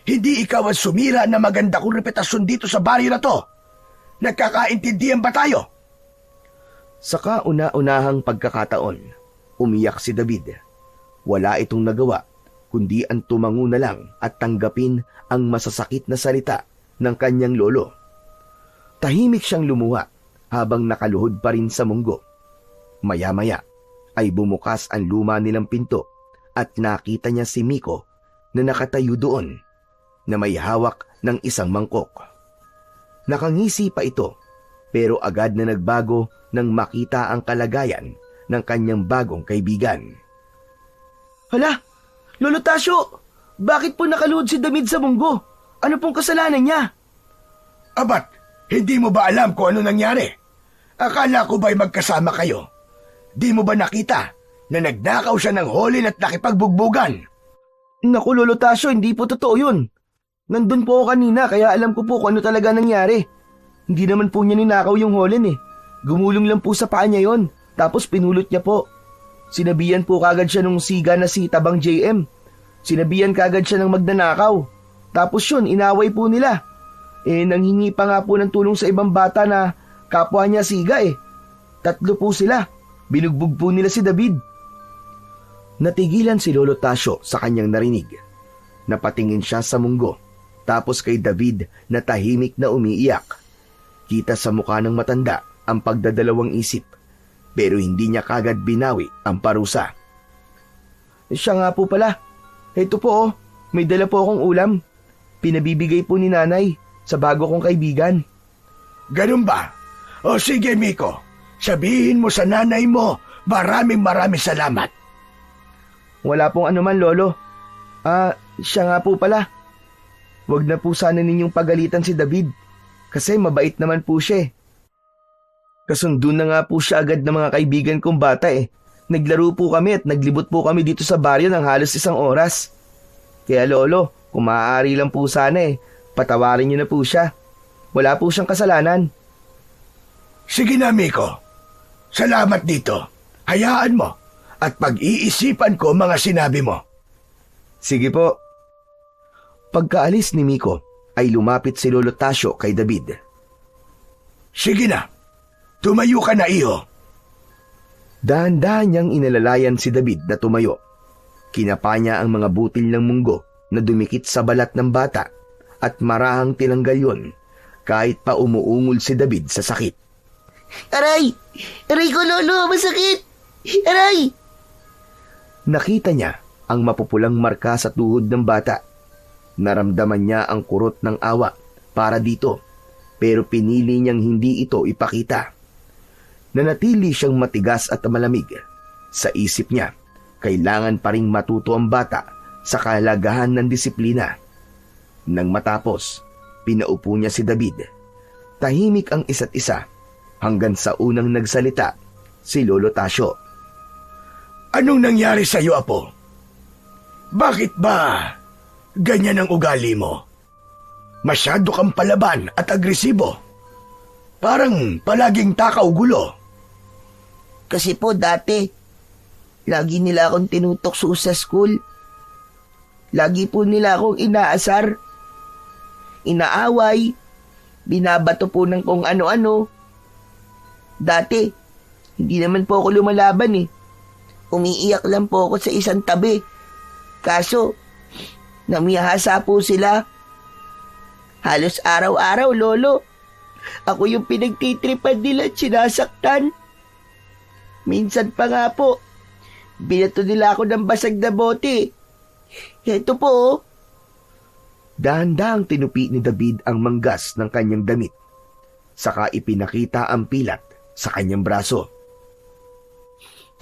Speaker 2: hindi ikaw ang sumira na maganda kong reputasyon dito sa baryo na to. Nagkakaintindihan ba tayo?
Speaker 3: Sa kauna-unahang pagkakataon, umiyak si David. Wala itong nagawa, kundi ang tumango na lang at tanggapin ang masasakit na salita ng kanyang lolo. Tahimik siyang lumuha habang nakaluhod pa rin sa munggo. Maya-maya ay bumukas ang luma nilang pinto at nakita niya si Miko na nakatayo doon na may hawak ng isang mangkok. Nakangisi pa ito pero agad na nagbago nang makita ang kalagayan ng kanyang bagong kaibigan.
Speaker 1: Hala, Lolo Tasyo, bakit po nakaluhod si David sa munggo? Ano pong kasalanan niya?
Speaker 2: Abat, Hindi mo ba alam kung ano nangyari? Akala ko ba'y magkasama kayo? Di mo ba nakita na nagnakaw siya ng Holin at nakipagbugbugan?
Speaker 1: Naku, Lolo Tasyo, hindi po totoo yun. Nandun po ako kanina kaya alam ko po kung ano talaga nangyari. Hindi naman po niya ninakaw yung Holin eh. Gumulong lang po sa paa niya yon, tapos pinulot niya po. Sinabihan po kagad siya nung siga na si Tabang JM. Sinabihan kagad siya ng magnanakaw. Tapos yun, inaway po nila. Nanghingi pa nga po ng tulong sa ibang bata na kapwa niya siga eh. 3 po sila. Binugbog po nila si David.
Speaker 3: Natigilan si Lolo Tasyo sa kanyang narinig. Napatingin siya sa munggo, tapos kay David na tahimik na umiiyak. Kita sa mukha ng matanda ang pagdadalawang isip, pero hindi niya kagad binawi ang parusa.
Speaker 1: Siya nga po pala. Ito po oh, may dala po akong ulam. Pinabibigay po ni nanay sa bago kong kaibigan.
Speaker 2: Ganun ba? O sige, Miko. Sabihin mo sa nanay mo, maraming salamat.
Speaker 1: Wala pong anuman, Lolo. Siya nga po pala. Huwag na po sana ninyong pagalitan si David kasi mabait naman po siya eh. Kasundo na nga po siya agad ng mga kaibigan kong bata eh. Naglaro po kami at naglibot po kami dito sa baryo ng halos 1 oras. Kaya Lolo, kung maaari lang po sana eh, patawarin niyo na po siya. Wala po siyang kasalanan.
Speaker 2: Sige na, Miko. Salamat dito. Hayaan mo at pag-iisipan ko mga sinabi mo.
Speaker 3: Sige po. Pagkaalis ni Miko, ay lumapit si Lolo Tasyo kay David.
Speaker 2: Sige na. Tumayo ka na, iho.
Speaker 3: Dahan-dahan niyang inalalayan si David na tumayo. Kinapa niya ang mga butil ng munggo na dumikit sa balat ng bata at marahang tinanggal yon kahit pa umuungol si David sa sakit.
Speaker 4: Aray! Aray ko, Lolo! Masakit! Aray!
Speaker 3: Nakita niya ang mapupulang marka sa tuhod ng bata. Naramdaman niya ang kurot ng awa para dito, pero pinili niyang hindi ito ipakita. Nanatili siyang matigas at malamig. Sa isip niya, kailangan pa ring matuto ang bata sa kahalagahan ng disiplina. Nang matapos, pinaupo niya si David. Tahimik ang isa't isa hanggang sa unang nagsalita si Lolo Tasyo.
Speaker 2: Anong nangyari sa iyo, Apo? Bakit ba ganyan ang ugali mo? Masyado kang palaban at agresibo. Parang palaging takaw gulo.
Speaker 4: Kasi po dati, lagi nila akong tinutokso sa school. Lagi po nila akong inaasar, inaaway, binabato po ng kung ano-ano. Dati, hindi naman po ako lumalaban eh. Umiiyak lang po ako sa isang tabi. Kaso, namiyahasa po sila. Halos araw-araw, Lolo. Ako yung pinagtitripan nila at sinasaktan. Minsan pa nga po, binato nila ako ng basag na bote. Ito po, oh.
Speaker 3: Dahan-dahang tinupi ni David ang manggas ng kanyang damit. Saka ipinakita ang pilat sa kanyang braso.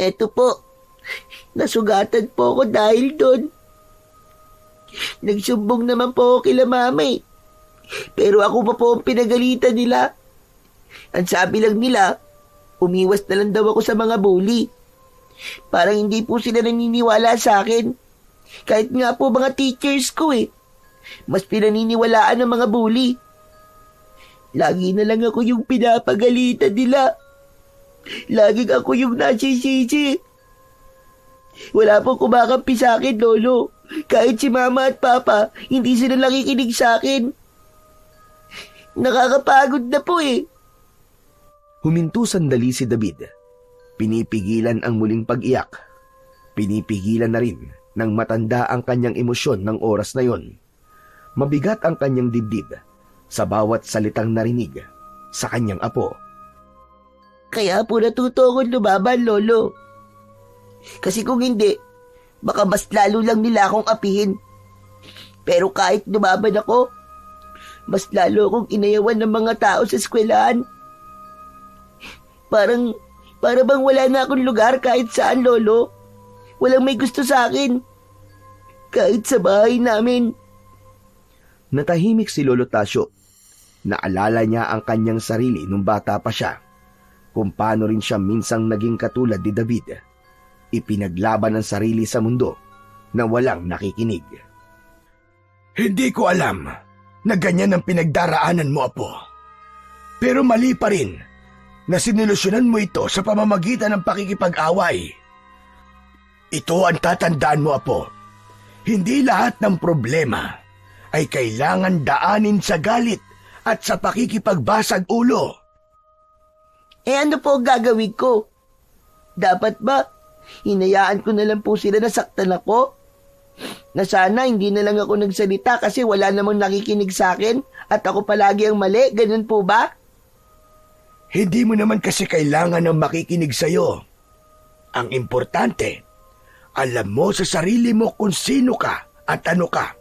Speaker 4: Ito po, nasugatan po ako dahil doon. Nagsumbong naman po ako kila mama eh. Pero ako pa po ang pinagalitan nila. Ang sabi lang nila, umiwas na lang daw ako sa mga bully. Parang hindi po sila naniniwala sa akin. Kahit nga po mga teachers ko eh. Mas pinaniniwalaan ng mga bully. Lagi na lang ako yung pinapagalitan nila. Laging ako yung nasisisi. Wala pong kumakampi sa akin, Lolo. Kahit si Mama at Papa, hindi sila nakikinig sa akin. Nakakapagod na po eh.
Speaker 3: Huminto sandali si David. Pinipigilan ang muling pag-iyak. Pinipigilan na rin ng matanda ang kanyang emosyon ng oras na yon. Mabigat ang kanyang dibdib sa bawat salitang narinig sa kanyang apo.
Speaker 4: Kaya po natuto akong lumaban, Lolo. Kasi kung hindi, baka mas lalo lang nila akong apihin. Pero kahit lumaban ako, mas lalo akong inayawan ng mga tao sa eskwelahan. Para bang wala na akong lugar kahit saan, Lolo. Walang may gusto sa akin. Kahit sa bahay namin.
Speaker 3: Natahimik si Lolo Tasyo. Naalala niya ang kanyang sarili nung bata pa siya, kung paano rin siya minsang naging katulad ni David. Ipinaglaban ang sarili sa mundo na walang nakikinig.
Speaker 2: Hindi ko alam na ganyan ang pinagdaraanan mo, Apo. Pero mali pa rin na sinilusyonan mo ito sa pamamagitan ng pakikipag-away. Ito ang tatandaan mo, Apo. Hindi lahat ng problema ay kailangan daanin sa galit at sa pakikipagbasag ulo.
Speaker 4: Ano po ang gagawin ko? Dapat ba hinayaan ko na lang po sila na saktan ako? Na sana hindi na lang ako nagsalita kasi wala namang nakikinig sa akin at ako palagi ang mali, ganun po ba?
Speaker 2: Hindi mo naman kasi kailangan ng makikinig sa'yo. Ang importante, alam mo sa sarili mo kung sino ka at ano ka.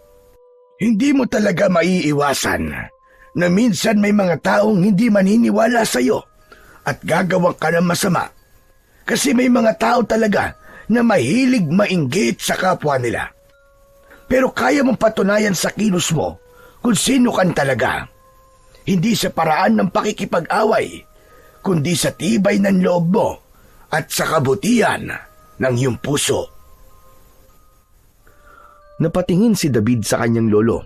Speaker 2: Hindi mo talaga maiiwasan na minsan may mga taong hindi maniniwala sa'yo at gagawang ka ng masama. Kasi may mga tao talaga na mahilig mainggit sa kapwa nila. Pero kaya mong patunayan sa kilos mo kung sino kan talaga. Hindi sa paraan ng pakikipag-away, kundi sa tibay ng loob mo at sa kabutihan ng iyong puso.
Speaker 3: Napatingin si David sa kanyang lolo.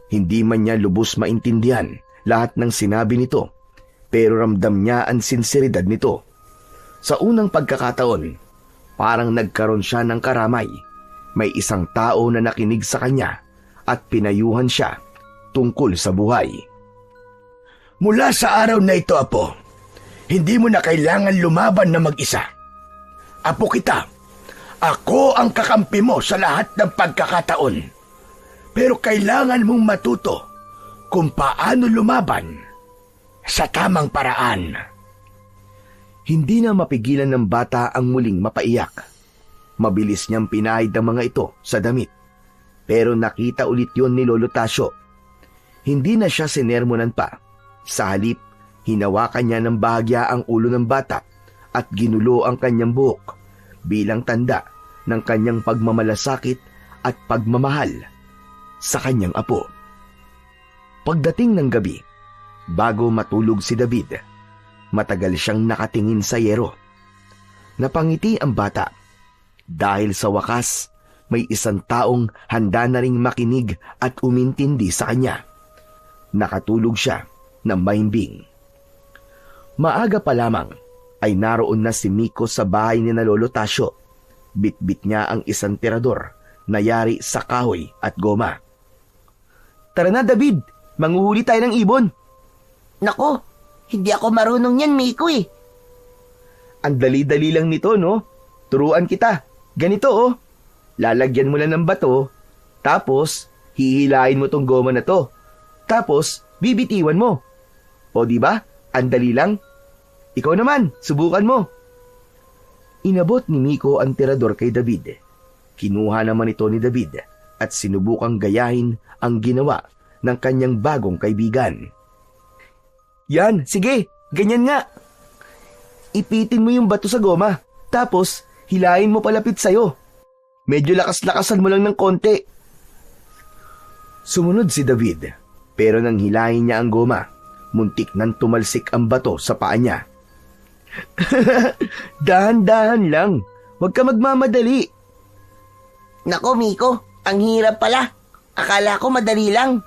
Speaker 3: Hindi man niya lubos maintindihan lahat ng sinabi nito, pero ramdam niya ang sinseridad nito. Sa unang pagkakataon, parang nagkaroon siya ng karamay. May isang tao na nakinig sa kanya at pinayuhan siya tungkol sa buhay.
Speaker 2: Mula sa araw na ito, Apo, hindi mo na kailangan lumaban na mag-isa. Apo kita, ako ang kakampi mo sa lahat ng pagkakataon. Pero kailangan mong matuto kung paano lumaban sa tamang paraan.
Speaker 3: Hindi na mapigilan ng bata ang muling mapaiyak. Mabilis niyang pinahid ang mga ito sa damit. Pero nakita ulit yon ni Lolo Tasio. Hindi na siya sinermonan pa. Sa halip, hinawakan niya ng bahagya ang ulo ng bata at ginulo ang kanyang buhok bilang tanda ng kanyang pagmamalasakit at pagmamahal sa kanyang apo. Pagdating ng gabi, bago matulog si David, matagal siyang nakatingin sa yero. Napangiti ang bata dahil sa wakas may isang taong handa na ring makinig at umintindi sa kanya. Nakatulog siya ng mahimbing. Maaga pa lamang ay naroon na si Miko sa bahay ni na Lolo Tasio. Bitbit niya ang isang tirador na yari sa kahoy at goma.
Speaker 1: Tara na, David. Manghuhuli tayo ng ibon.
Speaker 4: Nako, hindi ako marunong yan, Miko eh.
Speaker 1: Ang dali-dali lang nito, no? Turuan kita. Ganito, oh. Lalagyan mo lang ng bato, tapos hihilain mo tong goma na to. Tapos, bibitiwan mo. O di ba? Ang dali lang. Ikaw naman, subukan mo. Inabot ni Miko ang tirador kay David. Kinuha naman ito ni David at sinubukang gayahin ang ginawa ng kanyang bagong kaibigan. Yan, sige, ganyan nga. Ipitin mo yung bato sa goma, tapos hilahin mo palapit sa'yo. Medyo lakas-lakasan mo lang ng konti. Sumunod si David, pero nang hilahin niya ang goma, muntik nang tumalsik ang bato sa paa niya. Dahan-dahan lang, huwag ka magmamadali.
Speaker 4: Nako, Miko, ang hirap pala. Akala ko madali lang.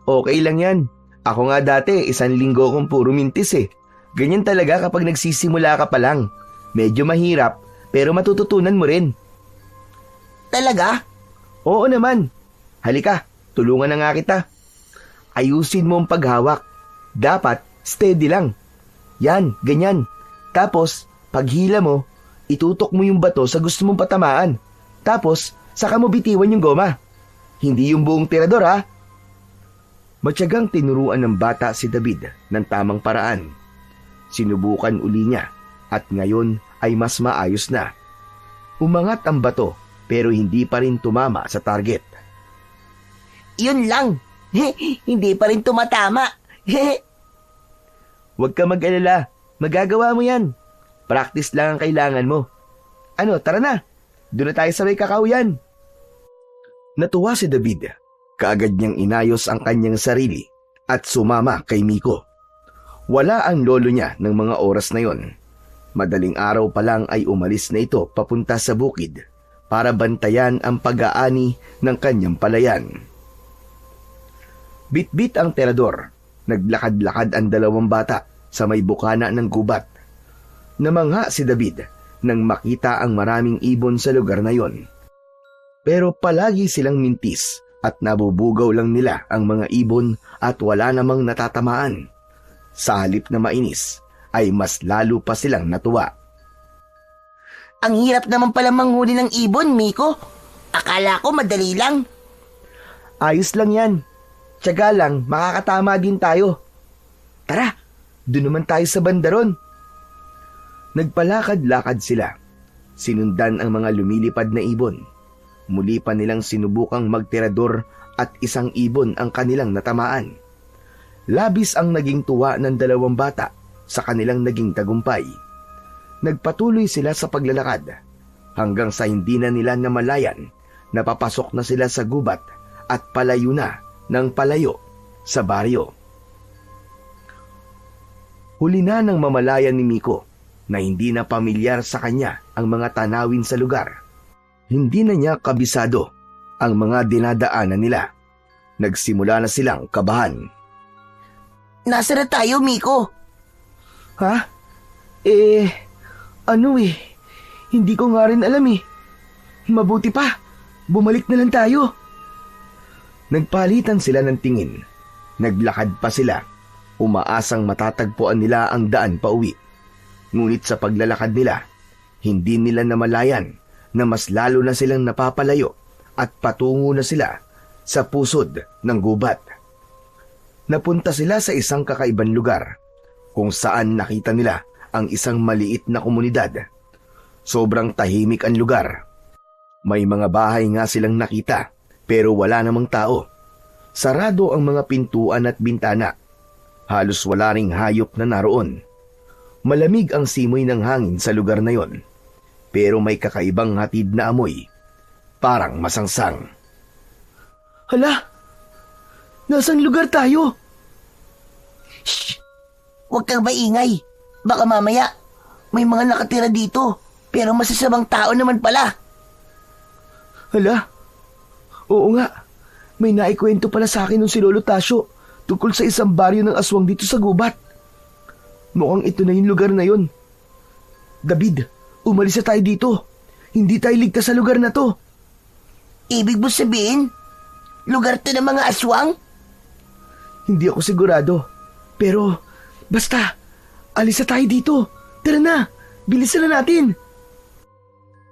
Speaker 1: Okay lang yan. Ako nga dati, 1 linggo kong puro mintis eh. Ganyan talaga kapag nagsisimula ka pa lang. Medyo mahirap, pero matututunan mo rin.
Speaker 4: Talaga?
Speaker 1: Oo naman. Halika, tulungan na nga kita. Ayusin mo ang paghawak. Dapat steady lang. Yan, ganyan. Tapos, paghila mo, itutok mo yung bato sa gusto mong patamaan. Tapos, saka mo bitiwan yung goma. Hindi yung buong tirador, ha? Matyagang tinuruan ng bata si David ng tamang paraan. Sinubukan uli niya at ngayon ay mas maayos na. Umangat ang bato pero hindi pa rin tumama sa target.
Speaker 4: Yun lang. Hindi pa rin tumatama.
Speaker 1: Huwag ka mag-alala. Magagawa mo yan. Practice lang ang kailangan mo. Ano, tara na. Doon na tayo sa may kakauyan. Natuwa si David. Kaagad niyang inayos ang kanyang sarili
Speaker 3: at sumama kay Miko. Wala ang lolo niya ng mga oras na yon. Madaling araw pa lang ay umalis na ito papunta sa bukid para bantayan ang pag-aani ng kanyang palayan. Bitbit ang terador. Naglakad-lakad ang dalawang bata sa may bukana ng gubat. Namangha si David nang makita ang maraming ibon sa lugar na yon. Pero palagi silang mintis at nabubugaw lang nila ang mga ibon at wala namang natatamaan. Sa halip na mainis, ay mas lalo pa silang natuwa.
Speaker 4: Ang hirap naman pala manghuli ng ibon, Miko. Akala ko madali lang.
Speaker 1: Ayos lang yan. Tiyaga lang, makakatama din tayo. Tara, doon naman tayo sa bandaron.
Speaker 3: Nagpalakad-lakad sila. Sinundan ang mga lumilipad na ibon. Muli pa nilang sinubukang magtirador at isang ibon ang kanilang natamaan. Labis ang naging tuwa ng dalawang bata sa kanilang naging tagumpay. Nagpatuloy sila sa paglalakad hanggang sa hindi na nila namalayan na papasok na sila sa gubat at palayo na ng palayo sa baryo. Huli na ng mamalayan ni Miko na hindi na pamilyar sa kanya ang mga tanawin sa lugar. Hindi na niya kabisado ang mga dinadaanan nila. Nagsimula na silang kabahan.
Speaker 4: Nasa na tayo, Miko?
Speaker 1: Ha? Hindi ko nga rin alam eh. Mabuti pa, bumalik na lang tayo.
Speaker 3: Nagpalitan sila ng tingin. Naglakad pa sila. Umaasang matatagpuan nila ang daan pa uwi. Ngunit sa paglalakad nila, hindi nila namalayan na mas lalo na silang napapalayo at patungo na sila sa pusod ng gubat. Napunta sila sa isang kakaibang lugar kung saan nakita nila ang isang maliit na komunidad. Sobrang tahimik ang lugar. May mga bahay nga silang nakita pero wala namang tao. Sarado ang mga pintuan at bintana. Halos wala ring hayop na naroon. Malamig ang simoy ng hangin sa lugar na yon. Pero may kakaibang hatid na amoy. Parang masangsang.
Speaker 1: Hala! Nasang lugar tayo?
Speaker 4: Shh! Huwag kang maingay. Baka mamaya, may mga nakatira dito. Pero masasamang tao naman pala.
Speaker 1: Hala? Oo nga. May naikwento pala sa akin ng si Lolo Tasyo tungkol sa isang baryo ng aswang dito sa gubat. Mukhang ito na yung lugar na yon. David, umalis na tayo dito. Hindi tayo ligtas sa lugar na to.
Speaker 4: Ibig mo sabihin, lugar to ng mga aswang?
Speaker 1: Hindi ako sigurado. Pero, basta, alis na tayo dito. Tara na, bilisan na natin.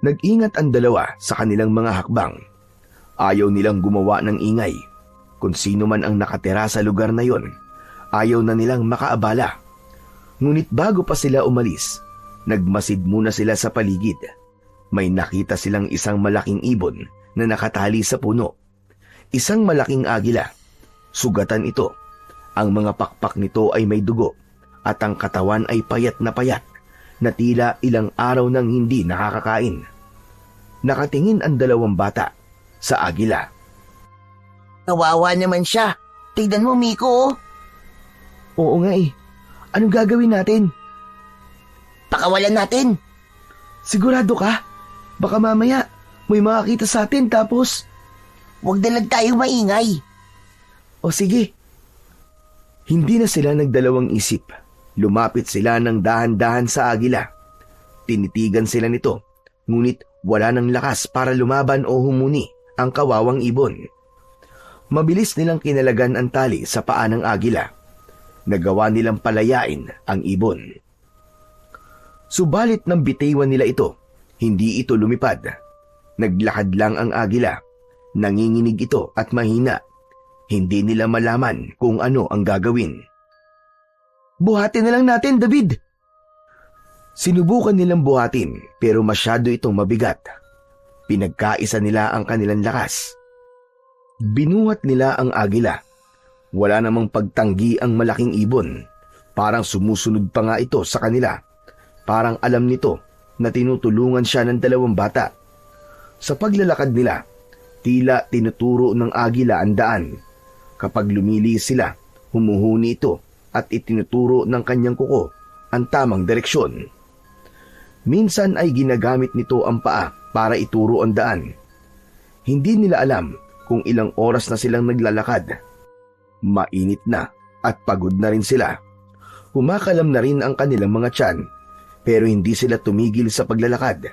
Speaker 3: Nag-ingat ang dalawa sa kanilang mga hakbang. Ayaw nilang gumawa ng ingay. Kung sino man ang nakatira sa lugar na yon, ayaw na nilang makaabala. Ngunit bago pa sila umalis, nagmasid muna sila sa paligid. May nakita silang isang malaking ibon na nakatali sa puno. Isang malaking agila. Sugatan ito. Ang mga pakpak nito ay may dugo at ang katawan ay payat na tila ilang araw nang hindi nakakakain. Nakatingin ang dalawang bata sa agila.
Speaker 4: Kawawa naman siya. Tignan mo, Miko.
Speaker 1: Oo nga eh. Anong gagawin natin?
Speaker 4: Pakawalan natin.
Speaker 1: Sigurado ka? Baka mamaya may makakita sa atin tapos...
Speaker 4: Huwag na lang tayo maingay.
Speaker 1: O sige.
Speaker 3: Hindi na sila nagdalawang isip. Lumapit sila ng dahan-dahan sa agila. Tinitigan sila nito, ngunit wala ng lakas para lumaban o humuni ang kawawang ibon. Mabilis nilang kinalagan ang tali sa paa ng agila. Nagawa nilang palayain ang ibon. Subalit nang bitiwan nila ito, hindi ito lumipad. Naglakad lang ang agila. Nanginginig ito at mahina. Hindi nila malaman kung ano ang gagawin.
Speaker 1: Buhatin na lang natin, David.
Speaker 3: Sinubukan nilang buhatin pero masyado itong mabigat. Pinagkaisa nila ang kanilang lakas. Binuhat nila ang agila. Wala namang pagtanggi ang malaking ibon. Parang sumusunod pa nga ito sa kanila. Parang alam nito na tinutulungan siya ng dalawang bata. Sa paglalakad nila, tila tinuturo ng agila ang daan. Kapag lumili sila, Humuhuni ito at itinuturo ng kanyang kuko ang tamang direksyon. Minsan ay ginagamit nito ang paa para ituro ang daan. Hindi nila alam kung ilang oras na silang naglalakad. Mainit na at pagod na rin sila. Kumakalam na rin ang kanilang mga tiyan, pero hindi sila tumigil sa paglalakad.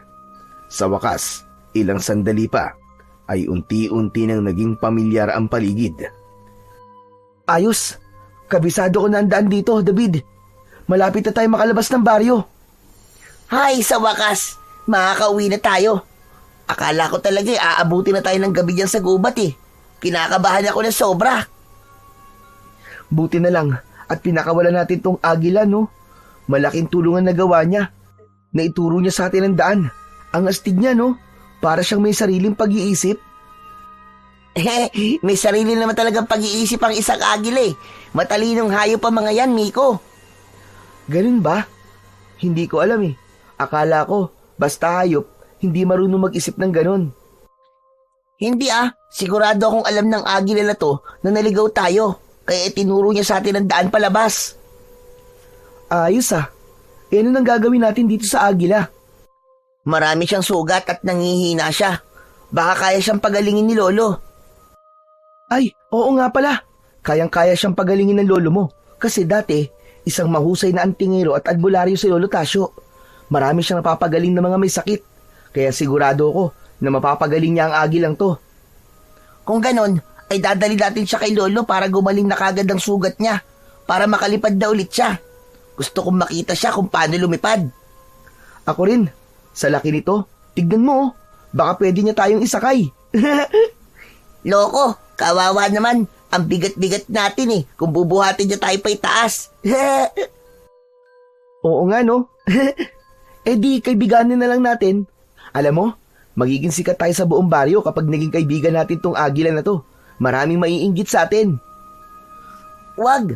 Speaker 3: Sa wakas, ilang sandali pa, ay unti-unti nang naging pamilyar ang paligid.
Speaker 1: Ayos! Kabisado ko na ang daan dito, David. Malapit na tayo makalabas ng baryo.
Speaker 4: Hay, sa wakas, makakauwi na tayo. Akala ko talaga aabuti na tayo ng gabi dyan sa gubat eh. Kinakabahan ako na sobra.
Speaker 1: Buti na lang at pinakawalan natin tong agila, no? Malaking tulungan na gawa niya. Naituro niya sa atin ang daan. Ang astig niya, no? Para siyang may sariling pag-iisip.
Speaker 4: May sarili naman talagang pag-iisip ang isang agila eh. Matalinong hayop pa mga yan, Miko.
Speaker 1: Ganun ba? Hindi ko alam eh. Akala ko, basta hayop, hindi marunong mag-isip ng ganun.
Speaker 4: Hindi sigurado akong alam ng agila na to na naligaw tayo. Kaya itinuro niya sa atin ang daan palabas.
Speaker 1: Ayos ano nang gagawin natin dito sa agila?
Speaker 4: Marami siyang sugat at nangihina siya. Baka kaya siyang pagalingin ni Lolo.
Speaker 1: Ay, oo nga pala. Kayang-kaya siyang pagalingin ng lolo mo. Kasi dati, isang mahusay na antingero at albularyo si Lolo Tasyo. Marami siyang napapagaling ng mga may sakit. Kaya sigurado ko na mapapagaling niya ang agilang to.
Speaker 4: Kung ganon, ay dadali natin siya kay Lolo para gumaling na kagad ang sugat niya. Para makalipad na ulit siya. Gusto kong makita siya kung paano lumipad.
Speaker 1: Ako rin. Sa laki nito, tignan mo. Baka pwede niya tayong isakay.
Speaker 4: Loko, kawawa naman. Ang bigat-bigat natin eh. Kung bubuhatin niya tayo pa itaas.
Speaker 1: Oo nga no. Di kaibiganin na lang natin. Alam mo, magiging sikat tayo sa buong baryo kapag naging kaibigan natin tong agila na to. Maraming maiinggit sa atin.
Speaker 4: Wag.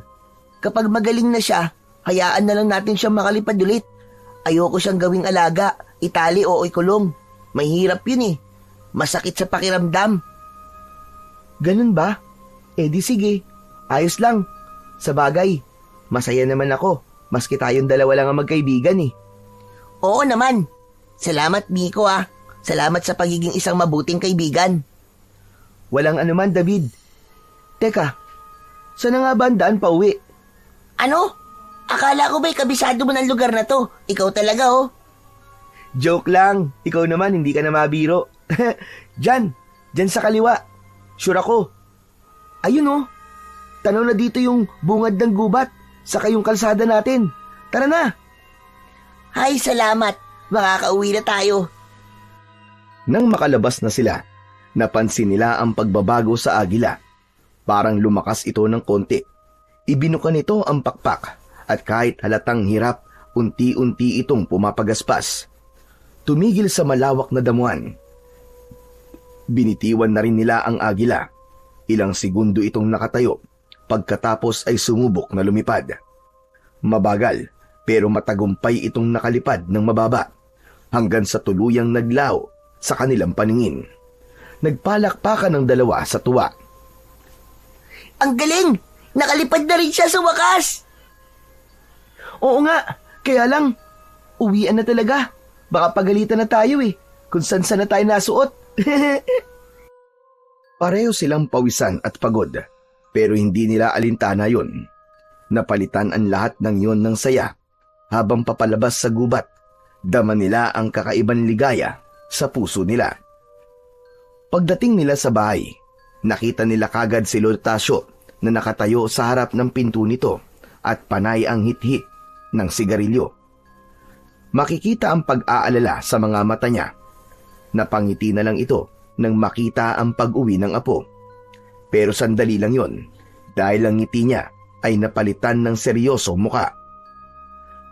Speaker 4: Kapag magaling na siya, hayaan na lang natin siyang makalipad ulit. Ayoko siyang gawing alaga, itali o ikulong. Mahirap yun eh. Masakit sa pakiramdam.
Speaker 1: Ganun ba? Di sige. Ayos lang. Sa bagay, masaya naman ako. Maski tayong dalawa lang ang magkaibigan eh.
Speaker 4: Oo naman. Salamat, Miko Salamat sa pagiging isang mabuting kaibigan.
Speaker 1: Walang anuman, David. Teka, saan nga ba ang daan pa uwi?
Speaker 4: Ano? Akala ko ba'y kabisado mo ng lugar na to? Ikaw talaga
Speaker 1: Joke lang. Ikaw naman, hindi ka na mabiro. Diyan sa kaliwa. Sure ako. Ayun Tanaw na dito yung bungad ng gubat, saka yung kalsada natin. Tara na.
Speaker 4: Hay, salamat. Makakauwi na tayo.
Speaker 3: Nang makalabas na sila, napansin nila ang pagbabago sa agila. Parang lumakas ito ng konti. Ibinuka nito ang pakpak at kahit halatang hirap, unti-unti itong pumapagaspas. Tumigil sa malawak na damuhan. Binitiwan na rin nila ang agila. Ilang segundo itong nakatayo, pagkatapos ay sumubok na lumipad. Mabagal, pero matagumpay itong nakalipad ng mababa, hanggang sa tuluyang naglaw sa kanilang paningin. Nagpalakpakan ng dalawa sa tuwa.
Speaker 4: Ang galing! Nakalipad na rin siya sa wakas!
Speaker 1: Oo nga, kaya lang, uwian na talaga. Baka pagalitan na tayo kung saan na tayo nasuot.
Speaker 3: Pareho silang pawisan at pagod, pero hindi nila alintana yon. Napalitan ang lahat ng yon ng saya. Habang papalabas sa gubat, dama nila ang kakaibang ligaya sa puso nila. Pagdating nila sa bahay, nakita nila kagad si Lolo Tasyo na nakatayo sa harap ng pinto nito at panay ang hit-hit ng sigarilyo. Makikita ang pag-aalala sa mga mata niya. Napangiti na lang ito nang makita ang pag-uwi ng apo. Pero sandali lang yon, dahil ang ngiti niya ay napalitan ng seryosong muka.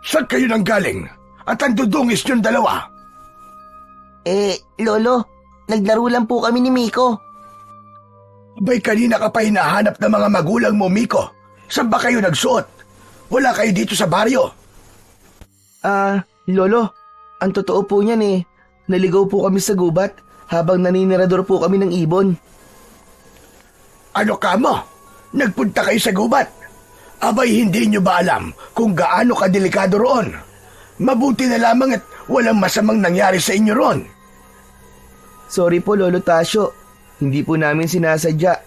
Speaker 2: Saan kayo nang galing? At ang dudungis niyong dalawa?
Speaker 4: Lolo, naglaro lang po kami ni Miko.
Speaker 2: Abay, kanina ka pa hinahanap ng mga magulang mo, Miko. Saan ba kayo nagsuot? Wala kayo dito sa baryo.
Speaker 1: Lolo, ang totoo po niyan naligaw po kami sa gubat habang naninirador po kami ng ibon.
Speaker 2: Ano ka mo? Nagpunta kayo sa gubat? Abay, hindi nyo ba alam kung gaano kadelikado roon? Mabuti na lamang at walang masamang nangyari sa inyo roon.
Speaker 1: Sorry po, Lolo Tasyo. Hindi po namin sinasadya.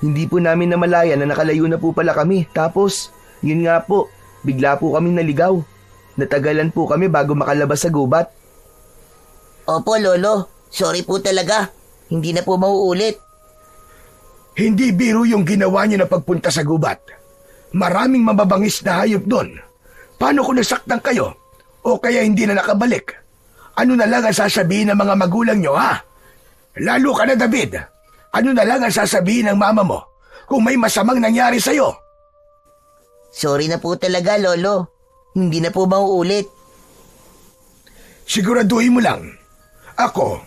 Speaker 1: Hindi po namin namalayan na nakalayo na po pala kami. Tapos, yun nga po, bigla po kami naligaw. Natagalan po kami bago makalabas sa gubat.
Speaker 4: Opo, Lolo. Sorry po talaga. Hindi na po mauulit.
Speaker 2: Hindi biro yung ginawa nyo na pagpunta sa gubat. Maraming mababangis na hayop doon. Paano kung nasaktan kayo? O kaya hindi na nakabalik? Ano na lang ang sasabihin ng mga magulang nyo, ha? Lalo ka na, David. Ano na lang ang sasabihin ng mama mo kung may masamang nangyari sa'yo?
Speaker 4: Sorry na po talaga, Lolo. Hindi na po mauulit.
Speaker 2: Siguraduhin mo lang. Ako,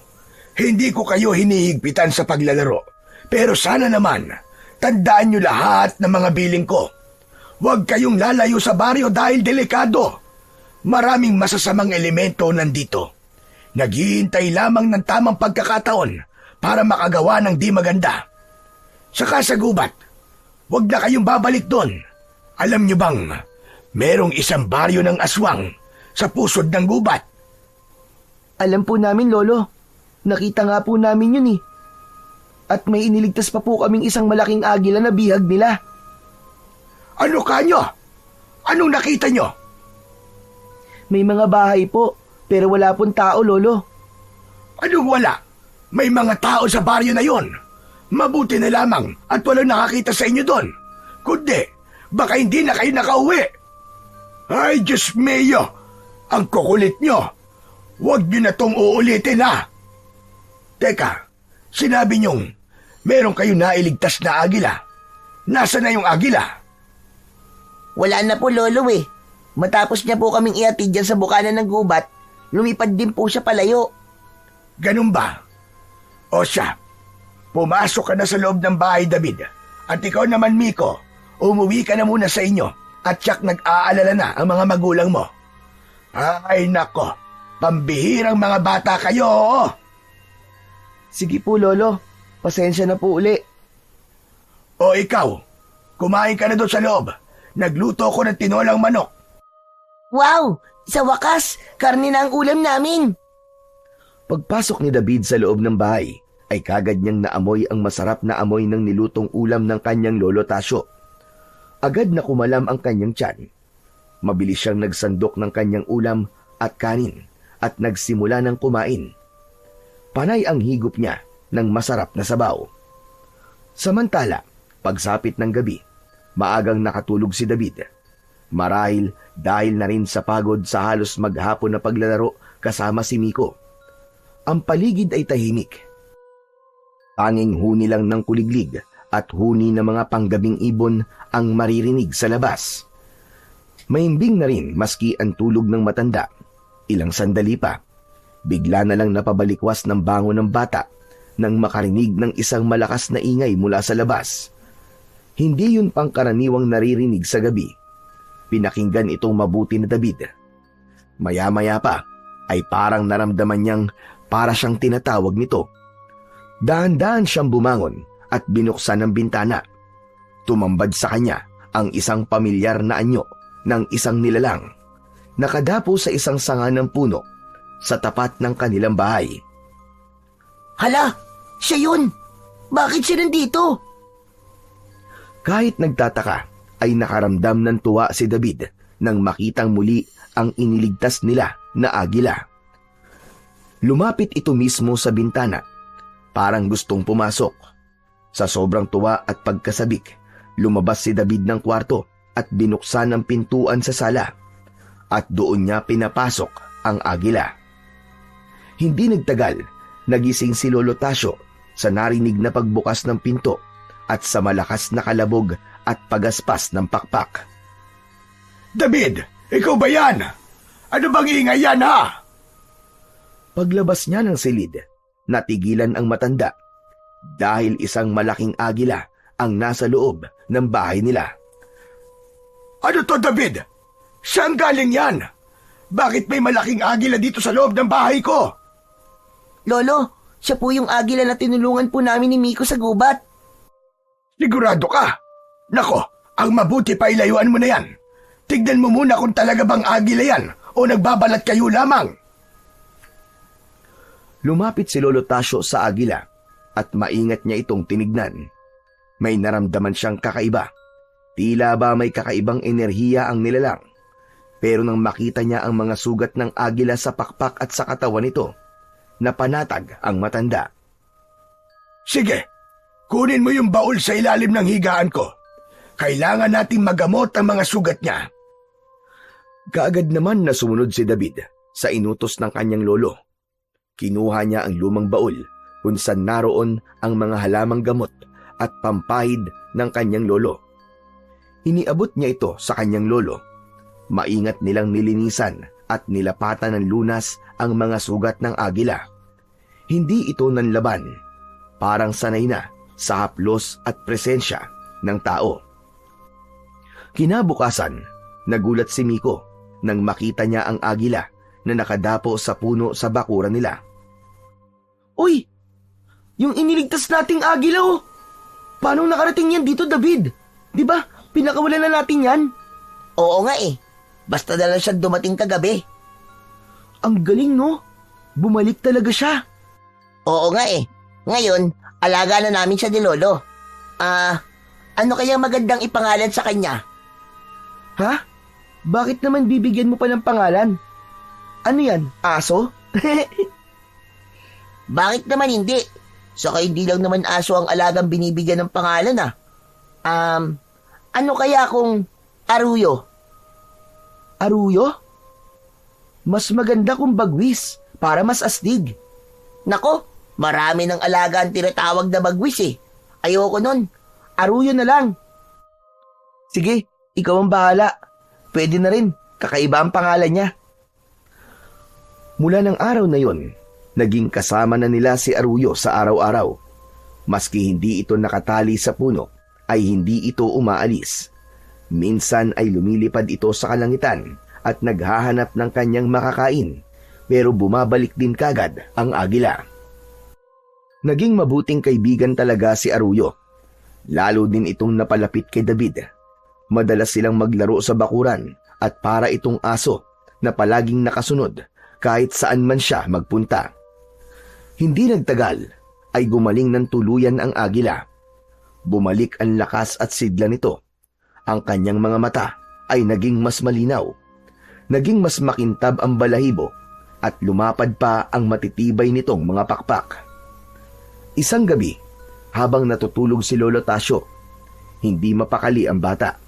Speaker 2: hindi ko kayo hinihigpitan sa paglalaro. Pero sana naman, tandaan nyo lahat ng mga biling ko. Huwag kayong lalayo sa baryo dahil delikado. Maraming masasamang elemento nandito. Naghihintay lamang ng tamang pagkakataon para makagawa ng di maganda. Saka sa gubat, huwag na kayong babalik doon. Alam nyo bang, merong isang baryo ng aswang sa pusod ng gubat?
Speaker 1: Alam po namin, Lolo. Nakita nga po namin yun eh. At may iniligtas pa po kaming isang malaking agila na bihag nila.
Speaker 2: Ano kanyo? Anong nakita nyo?
Speaker 1: May mga bahay po, pero wala pong tao, Lolo.
Speaker 2: Anong wala? May mga tao sa baryo na yon. Mabuti na lamang at walang nakakita sa inyo doon. Kundi, baka hindi na kayo nakauwi. Ay, Diyos mio! Ang kukulit nyo! Huwag nyo na tong uulitin, ha! Teka, sinabi nyong meron kayo nailigtas na agila. Nasaan na yung agila?
Speaker 4: Wala na po, Lolo eh. Matapos niya po kaming ihatid dyan sa bukana ng gubat, lumipad din po siya palayo.
Speaker 2: Ganun ba? O siya, pumasok ka na sa loob ng bahay, David. At ikaw naman, Miko, umuwi ka na muna sa inyo at tiyak nag-aalala na ang mga magulang mo. Ay nako, pambihirang mga bata kayo, oo.
Speaker 1: Sige po, Lolo. Pasensya na po uli.
Speaker 2: O ikaw, kumain ka na doon sa loob. Nagluto ko ng tinolang manok.
Speaker 4: Wow! Sa wakas, karne na ang ulam namin.
Speaker 3: Pagpasok ni David sa loob ng bahay, ay kagad niyang naamoy ang masarap na amoy ng nilutong ulam ng kanyang lolo Tasyo. Agad na kumalam ang kanyang tiyan. Mabilis siyang nagsandok ng kanyang ulam at kanin at nagsimula ng kumain. Panay ang higop niya ng masarap na sabaw. Samantala, pagsapit ng gabi, maagang nakatulog si David. Marahil dahil na rin sa pagod sa halos maghapon na paglalaro kasama si Miko. Ang paligid ay tahimik. Tanging huni lang ng kuliglig at huni ng mga panggabing ibon ang maririnig sa labas. Mahimbing na rin maski ang tulog ng matanda. Ilang sandali pa, bigla na lang napabalikwas ng bango ng bata nang makarinig ng isang malakas na ingay mula sa labas. Hindi yun pangkaraniwang naririnig sa gabi. Pinakinggan itong mabuti na David. Maya-maya pa ay parang naramdaman niyang para siyang tinatawag nito. Dahan-dahan siyang bumangon at binuksan ang bintana. Tumambad sa kanya ang isang pamilyar na anyo ng isang nilalang. Nakadapo sa isang sanga ng puno sa tapat ng kanilang bahay.
Speaker 4: Hala! Siya yun! Bakit siya nandito?
Speaker 3: Kahit nagtataka, ay nakaramdam ng tuwa si David nang makitang muli ang iniligtas nila na agila. Lumapit ito mismo sa bintana, parang gustong pumasok. Sa sobrang tuwa at pagkasabik, lumabas si David ng kwarto at binuksan ang pintuan sa sala. At doon niya pinapasok ang agila. Hindi nagtagal, nagising si Lolo Tasyo sa narinig na pagbukas ng pinto at sa malakas na kalabog at pagaspas ng pakpak.
Speaker 2: David, ikaw ba yan? Ano bang ingay yan, ha?
Speaker 3: Paglabas niya ng silid, natigilan ang matanda dahil isang malaking agila ang nasa loob ng bahay nila.
Speaker 2: Ano to, David? Saan galing yan? Bakit may malaking agila dito sa loob ng bahay ko?
Speaker 4: Lolo, siya po yung agila na tinulungan po namin ni Miko sa gubat.
Speaker 2: Sigurado ka? Nako, Ang mabuti pa ilayuan mo na yan. Tignan mo muna kung talaga bang agila yan o nagbabalat kayo lamang.
Speaker 3: Lumapit si Lolo Tasyo sa agila at maingat niya itong tinignan. May naramdaman siyang kakaiba. Tila ba may kakaibang enerhiya ang nilalang. Pero nang makita niya ang mga sugat ng agila sa pakpak at sa katawan nito, napanatag ang matanda.
Speaker 2: Sige, kunin mo yung baul sa ilalim ng higaan ko. Kailangan natin magamot ang mga sugat niya.
Speaker 3: Kaagad naman na sumunod si David sa inutos ng kanyang lolo. Kinuha niya ang lumang baul kung saan naroon ang mga halamang gamot at pampahid ng kanyang lolo. Iniabot niya ito sa kanyang lolo. Maingat nilang nilinisan at nilapatan ng lunas ang mga sugat ng agila. Hindi ito nanlaban. Parang sanay na sa haplos at presensya ng tao. Kinabukasan, nagulat si Miko nang makita niya ang agila na nakadapo sa puno sa bakuran nila.
Speaker 1: Uy! Yung iniligtas nating agila oh! Paano nakarating yan dito, David? Di ba, pinakawalan na natin yan?
Speaker 4: Oo nga eh. Basta na lang siya dumating kagabi.
Speaker 1: Ang galing no? Bumalik talaga siya.
Speaker 4: Oo nga eh. Ngayon, alaga na namin siya ni Lolo. Ano kaya magandang ipangalan sa kanya?
Speaker 1: Ha? Bakit naman bibigyan mo pa ng pangalan? Ano yan, aso?
Speaker 4: Bakit naman hindi? Saka hindi lang naman aso ang alagang binibigyan ng pangalan ah. Ano kaya kung Aruyo?
Speaker 1: Aruyo? Mas maganda kung Bagwis para mas astig.
Speaker 4: Nako, marami ng alaga ang tinatawag na Bagwis eh. Ayoko nun.
Speaker 1: Aruyo na lang. Sige, ikaw ang bahala. Pwede na rin, kakaiba ang pangalan niya.
Speaker 3: Mula ng araw na yon, naging kasama na nila si Aruyo sa araw-araw. Maski hindi ito nakatali sa puno, ay hindi ito umaalis. Minsan ay lumilipad ito sa kalangitan at naghahanap ng kanyang makakain, pero bumabalik din kagad ang agila. Naging mabuting kaibigan talaga si Aruyo. Lalo din itong napalapit kay David. Madalas silang maglaro sa bakuran at para itong aso na palaging nakasunod kahit saan man siya magpunta. Hindi nagtagal ay gumaling ng tuluyan ang agila. Bumalik ang lakas at sigla nito. Ang kanyang mga mata ay naging mas malinaw. Naging mas makintab ang balahibo at lumapad pa ang matitibay nitong mga pakpak. Isang gabi, habang natutulog si Lolo Tasyo, hindi mapakali ang bata.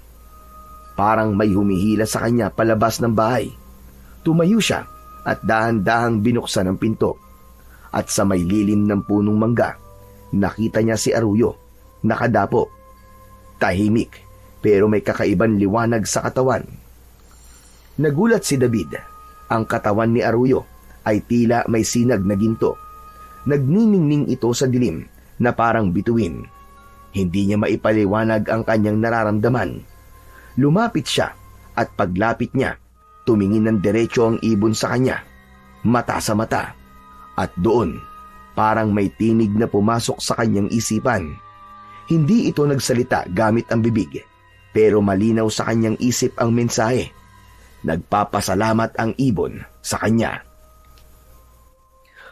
Speaker 3: Parang may humihila sa kanya palabas ng bahay. Tumayo siya at dahan-dahang binuksan ang pinto. At sa may lilim ng punong mangga, nakita niya si Aruyo, nakadapo. Tahimik, pero may kakaibang liwanag sa katawan. Nagulat si David. Ang katawan ni Aruyo ay tila may sinag na ginto. Nagniningning ito sa dilim na parang bituin. Hindi niya maipaliwanag ang kanyang nararamdaman. Lumapit siya at paglapit niya, tumingin ng diretso ang ibon sa kanya, mata sa mata. At doon, parang may tinig na pumasok sa kanyang isipan. Hindi ito nagsalita gamit ang bibig, pero malinaw sa kanyang isip ang mensahe. Nagpapasalamat ang ibon sa kanya.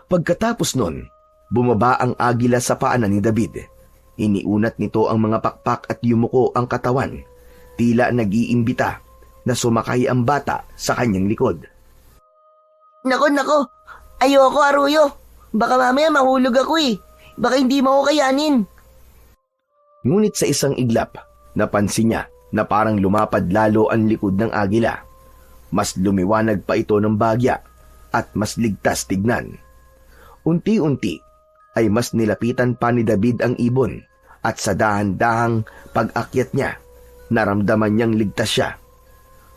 Speaker 3: Pagkatapos nun, bumaba ang agila sa paanan ni David. Iniunat nito ang mga pakpak at yumuko ang katawan. Tila nag-iimbita na sumakay ang bata sa kanyang likod.
Speaker 4: Nako, ayoko Aruyo. Baka mamaya mahulog ako eh. Baka hindi mo ako kayanin.
Speaker 3: Ngunit sa isang iglap, napansin niya na parang lumapad lalo ang likod ng agila. Mas lumiwanag pa ito ng bagya at mas ligtas tignan. Unti-unti ay mas nilapitan pa ni David ang ibon at sa dahan-dahang pag-akyat niya, naramdaman niyang ligtas siya.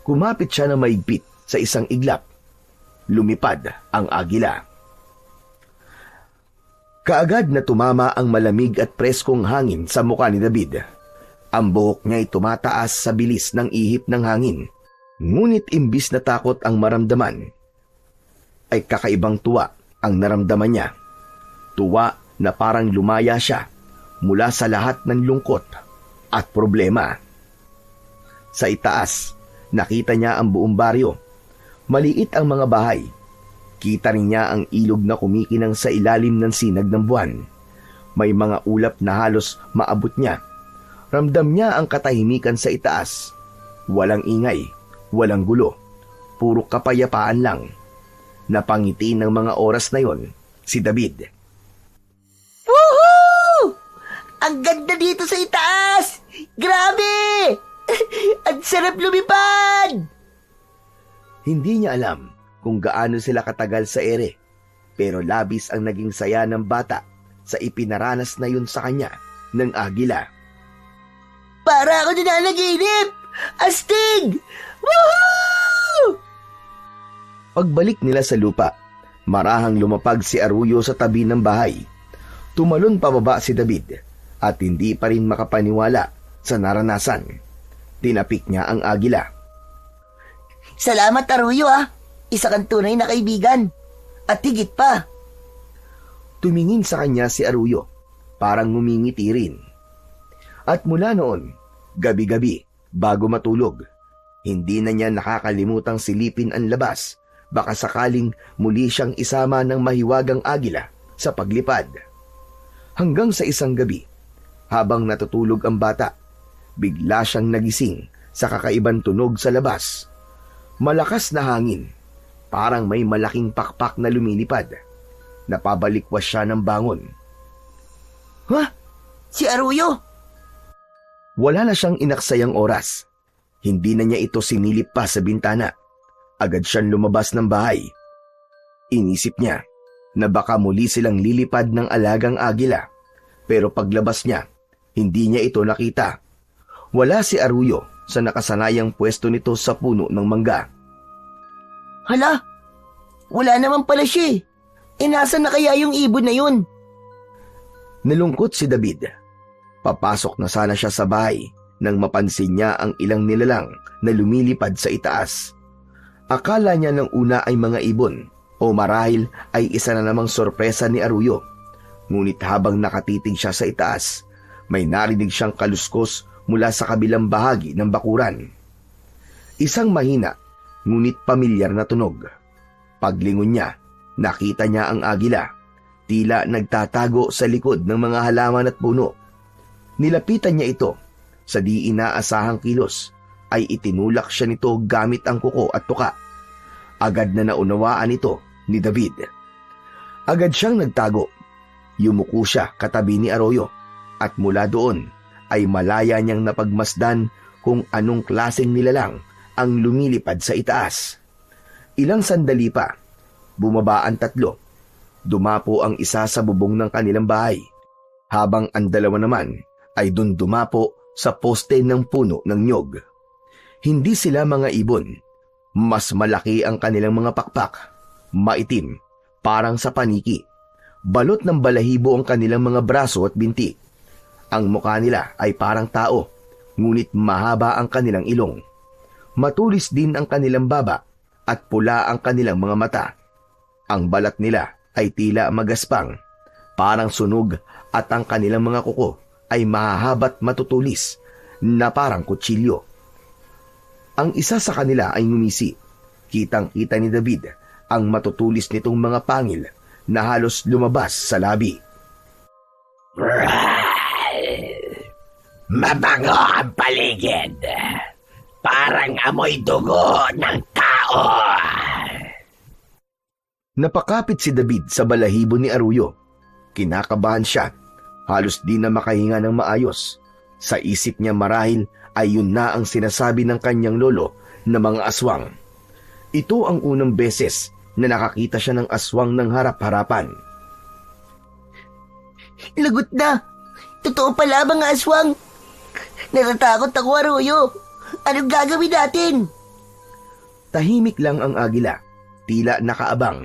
Speaker 3: Kumapit siya na maigpit sa isang iglap. Lumipad ang agila. Kaagad na tumama ang malamig at preskong hangin sa mukha ni David. Ang buhok niya ay tumataas sa bilis ng ihip ng hangin. Ngunit imbis na takot ang maramdaman, ay kakaibang tuwa ang naramdaman niya. Tuwa na parang lumaya siya mula sa lahat ng lungkot at problema. Sa itaas, nakita niya ang buong baryo. Maliit ang mga bahay. Kita rin niya ang ilog na kumikinang sa ilalim ng sinag ng buwan. May mga ulap na halos maabot niya. Ramdam niya ang katahimikan sa itaas. Walang ingay, walang gulo. Puro kapayapaan lang. Napangiti ng mga oras na yon si David.
Speaker 4: Woohoo! Ang ganda dito sa itaas! Grabe! Ang sarap lumipad!
Speaker 3: Hindi niya alam kung gaano sila katagal sa ere, pero labis ang naging saya ng bata sa ipinaranas na yun sa kanya ng agila.
Speaker 4: Para ako nananaginip! Astig! Woohoo!
Speaker 3: Pagbalik nila sa lupa, marahang lumapag si Arroyo sa tabi ng bahay. Tumalon pababa si David at hindi pa rin makapaniwala sa naranasan. Tinapik niya ang agila.
Speaker 4: Salamat, Arroyo, ah. Isa kang tunay na kaibigan. At higit pa.
Speaker 3: Tumingin sa kanya si Arroyo, parang ngumingiti rin. At mula noon, gabi-gabi, bago matulog, hindi na niya nakakalimutang silipin ang labas. Baka sakaling muli siyang isama ng mahiwagang agila sa paglipad. Hanggang sa isang gabi, habang natutulog ang bata, bigla siyang nagising sa kakaibang tunog sa labas. Malakas na hangin, parang may malaking pakpak na lumilipad. Napabalikwas siya ng bangon.
Speaker 4: Ha? Si Arroyo?
Speaker 3: Wala na siyang inaksayang oras. Hindi na niya ito sinilip pa sa bintana. Agad siyang lumabas ng bahay. Inisip niya na baka muli silang lilipad ng alagang agila. Pero paglabas niya, hindi niya ito nakita. Wala si Arroyo sa nakasanayang pwesto nito sa puno ng mangga.
Speaker 4: Hala, wala naman pala siya eh. Nasaan na kaya yung ibon na yun?
Speaker 3: Nalungkot si David. Papasok na sana siya sa bahay nang mapansin niya ang ilang nilalang na lumilipad sa itaas. Akala niya ng una ay mga ibon o marahil ay isa na namang sorpresa ni Arroyo. Ngunit habang nakatitig siya sa itaas, may narinig siyang kaluskos mula sa kabilang bahagi ng bakuran. Isang mahina, ngunit pamilyar na tunog. Paglingon niya, nakita niya ang agila, tila nagtatago sa likod ng mga halaman at puno. Nilapitan niya ito, sa di inaasahang kilos, ay itinulak siya nito gamit ang kuko at tuka. Agad na naunawaan ito ni David. Agad siyang nagtago. Yumuko siya katabi ni Arroyo at mula doon ay malaya niyang napagmasdan kung anong klaseng nilalang ang lumilipad sa itaas. Ilang sandali pa, bumaba ang tatlo. Dumapo ang isa sa bubong ng kanilang bahay, habang ang dalawa naman ay dun dumapo sa poste ng puno ng nyog. Hindi sila mga ibon. Mas malaki ang kanilang mga pakpak. Maitim, parang sa paniki. Balot ng balahibo ang kanilang mga braso at binti. Ang mukha nila ay parang tao, ngunit mahaba ang kanilang ilong. Matulis din ang kanilang baba at pula ang kanilang mga mata. Ang balat nila ay tila magaspang, parang sunog, at ang kanilang mga kuko ay mahahaba't matutulis na parang kutsilyo. Ang isa sa kanila ay ngumisi. Kitang-kita ni David ang matutulis nitong mga pangil na halos lumabas sa labi.
Speaker 5: Mabango ang paligid. Parang amoy dugo ng tao.
Speaker 3: Napakapit si David sa balahibo ni Arroyo. Kinakabahan siya. Halos di na makahinga ng maayos. Sa isip niya marahil ay yun na ang sinasabi ng kanyang lolo na mga aswang. Ito ang unang beses na nakakita siya ng aswang ng harap-harapan.
Speaker 4: Lagot na! Totoo pala mga aswang! Natatakot ako, Arroyo! Anong gagawin natin?
Speaker 3: Tahimik lang ang agila, tila nakaabang.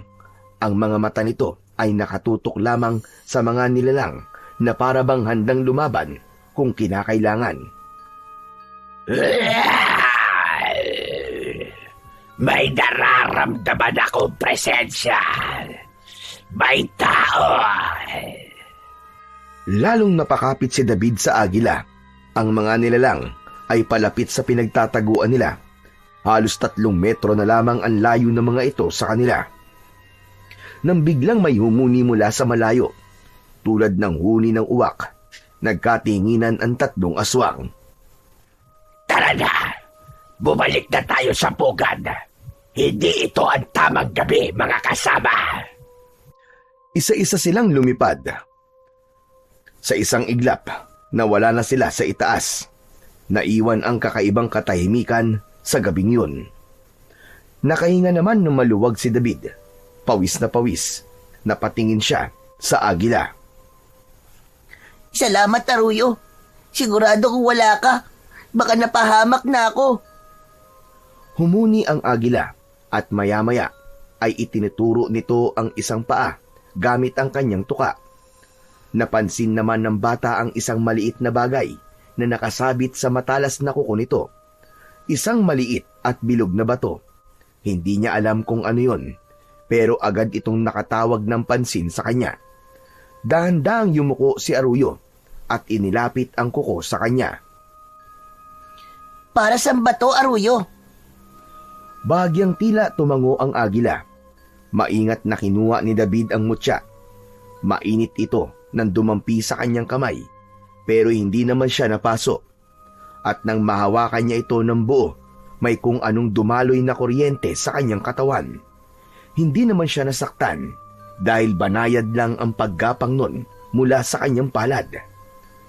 Speaker 3: Ang mga mata nito ay nakatutok lamang sa mga nilalang na parabang handang lumaban kung kinakailangan.
Speaker 5: May nararamdaman akong presensya. May tao.
Speaker 3: Lalong napakapit si David sa agila. Ang mga nilalang ay palapit sa pinagtataguan nila. Halos 3 metro na lamang ang layo ng mga ito sa kanila. Nang biglang may humuni mula sa malayo, tulad ng huni ng uwak, nagkatinginan ang 3 aswang.
Speaker 5: Tara na! Bumalik na tayo sa pugad. Hindi ito ang tamang gabi, mga kasama.
Speaker 3: Isa-isa silang lumipad. Sa isang iglap, nawala na sila sa itaas. Naiwan ang kakaibang katahimikan sa gabing yun. Nakahinga naman ng maluwag si David. Pawis na pawis. Napatingin siya sa agila.
Speaker 4: Salamat, Aruyo. Sigurado kung wala ka, baka napahamak na ako.
Speaker 3: Humuni ang agila at maya-maya ay itinuturo nito ang isang paa gamit ang kanyang tuka. Napansin naman ng bata ang isang maliit na bagay na nakasabit sa matalas na kuko nito. Isang maliit at bilog na bato. Hindi niya alam kung ano yon, pero agad itong nakatawag ng pansin sa kanya. Dahan-dahang yumuko si Aruyo at inilapit ang kuko sa kanya.
Speaker 4: Para sa bato, Aruyo?
Speaker 3: Bahagyang tila tumango ang agila. Maingat na kinuha ni David ang mutya. Mainit ito nang dumampi sa kanyang kamay, pero hindi naman siya napaso. At nang mahawakan niya ito ng buo, may kung anong dumaloy na kuryente sa kanyang katawan. Hindi naman siya nasaktan dahil banayad lang ang paggapang nun mula sa kanyang palad.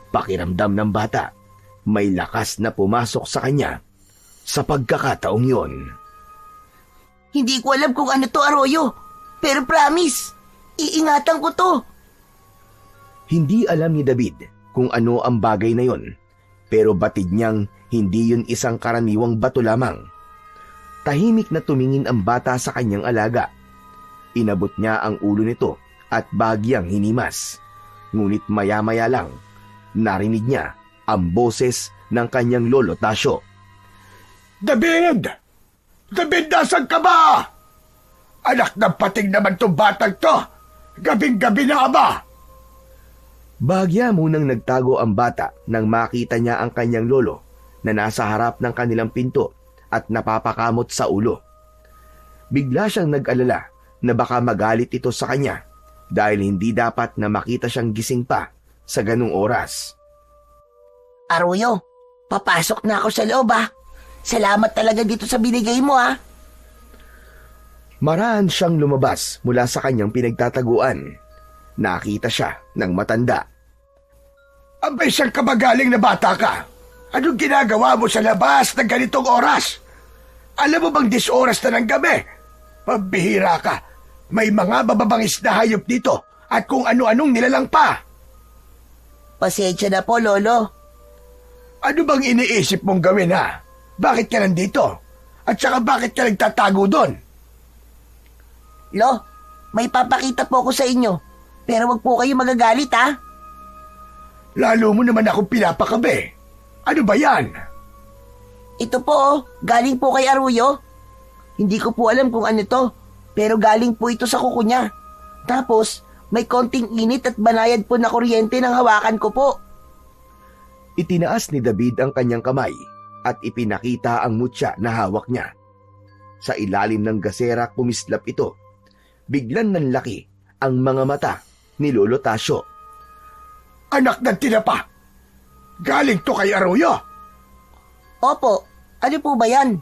Speaker 3: Pakiramdam ng bata, may lakas na pumasok sa kanya sa pagkakataong yon.
Speaker 4: Hindi ko alam kung ano to, Aruyo. Pero promise, iingatan ko to.
Speaker 3: Hindi alam ni David kung ano ang bagay na yon, pero batid niyang hindi yun isang karaniwang bato lamang. Tahimik na tumingin ang bata sa kanyang alaga. Inabot niya ang ulo nito at bahagyang hinimas. Ngunit maya-maya lang, narinig niya ang boses ng kanyang lolo Tasyo.
Speaker 2: David! David, nasan ka ba? Anak ng pating naman tong batang to. Gabing-gabi na ba?
Speaker 3: Bahagya munang nagtago ang bata nang makita niya ang kanyang lolo na nasa harap ng kanilang pinto at napapakamot sa ulo. Bigla siyang nag-alala na baka magalit ito sa kanya dahil hindi dapat na makita siyang gising pa sa ganung oras.
Speaker 4: Aruyo, papasok na ako sa loob, ha? Salamat talaga dito sa binigay mo, ha?
Speaker 3: Marahan siyang lumabas mula sa kanyang pinagtataguan. Nakita siya ng matanda.
Speaker 2: Abay, siyang kabagaling na bata ka. Anong ginagawa mo sa labas ng ganitong oras? Alam mo bang 10 oras na ng gabi? Pambihira ka. May mga bababangis na hayop dito at kung ano-anong nilalang pa.
Speaker 4: Pasensya na po, Lolo.
Speaker 2: Ano bang iniisip mong gawin, ha? Bakit ka nandito? At saka bakit ka nagtatago doon?
Speaker 4: Lo, may papakita po ako sa inyo. Pero wag po kayo magagalit, ha?
Speaker 2: Lalo mo naman akong pinapakabe. Ano ba yan?
Speaker 4: Ito po, oh, galing po kay Aruyo. Hindi ko po alam kung ano to, pero galing po ito sa kuko niya. Tapos, may konting init at banayad po na kuryente ng hawakan ko po.
Speaker 3: Itinaas ni David ang kanyang kamay at ipinakita ang mutya na hawak niya. Sa ilalim ng gasera kumislap ito. Biglan nanlaki ang mga mata ni Lolo Tasyo.
Speaker 2: Anak ng tinapa! Galing to kay Aruyo!
Speaker 4: Opo, ano po ba yan?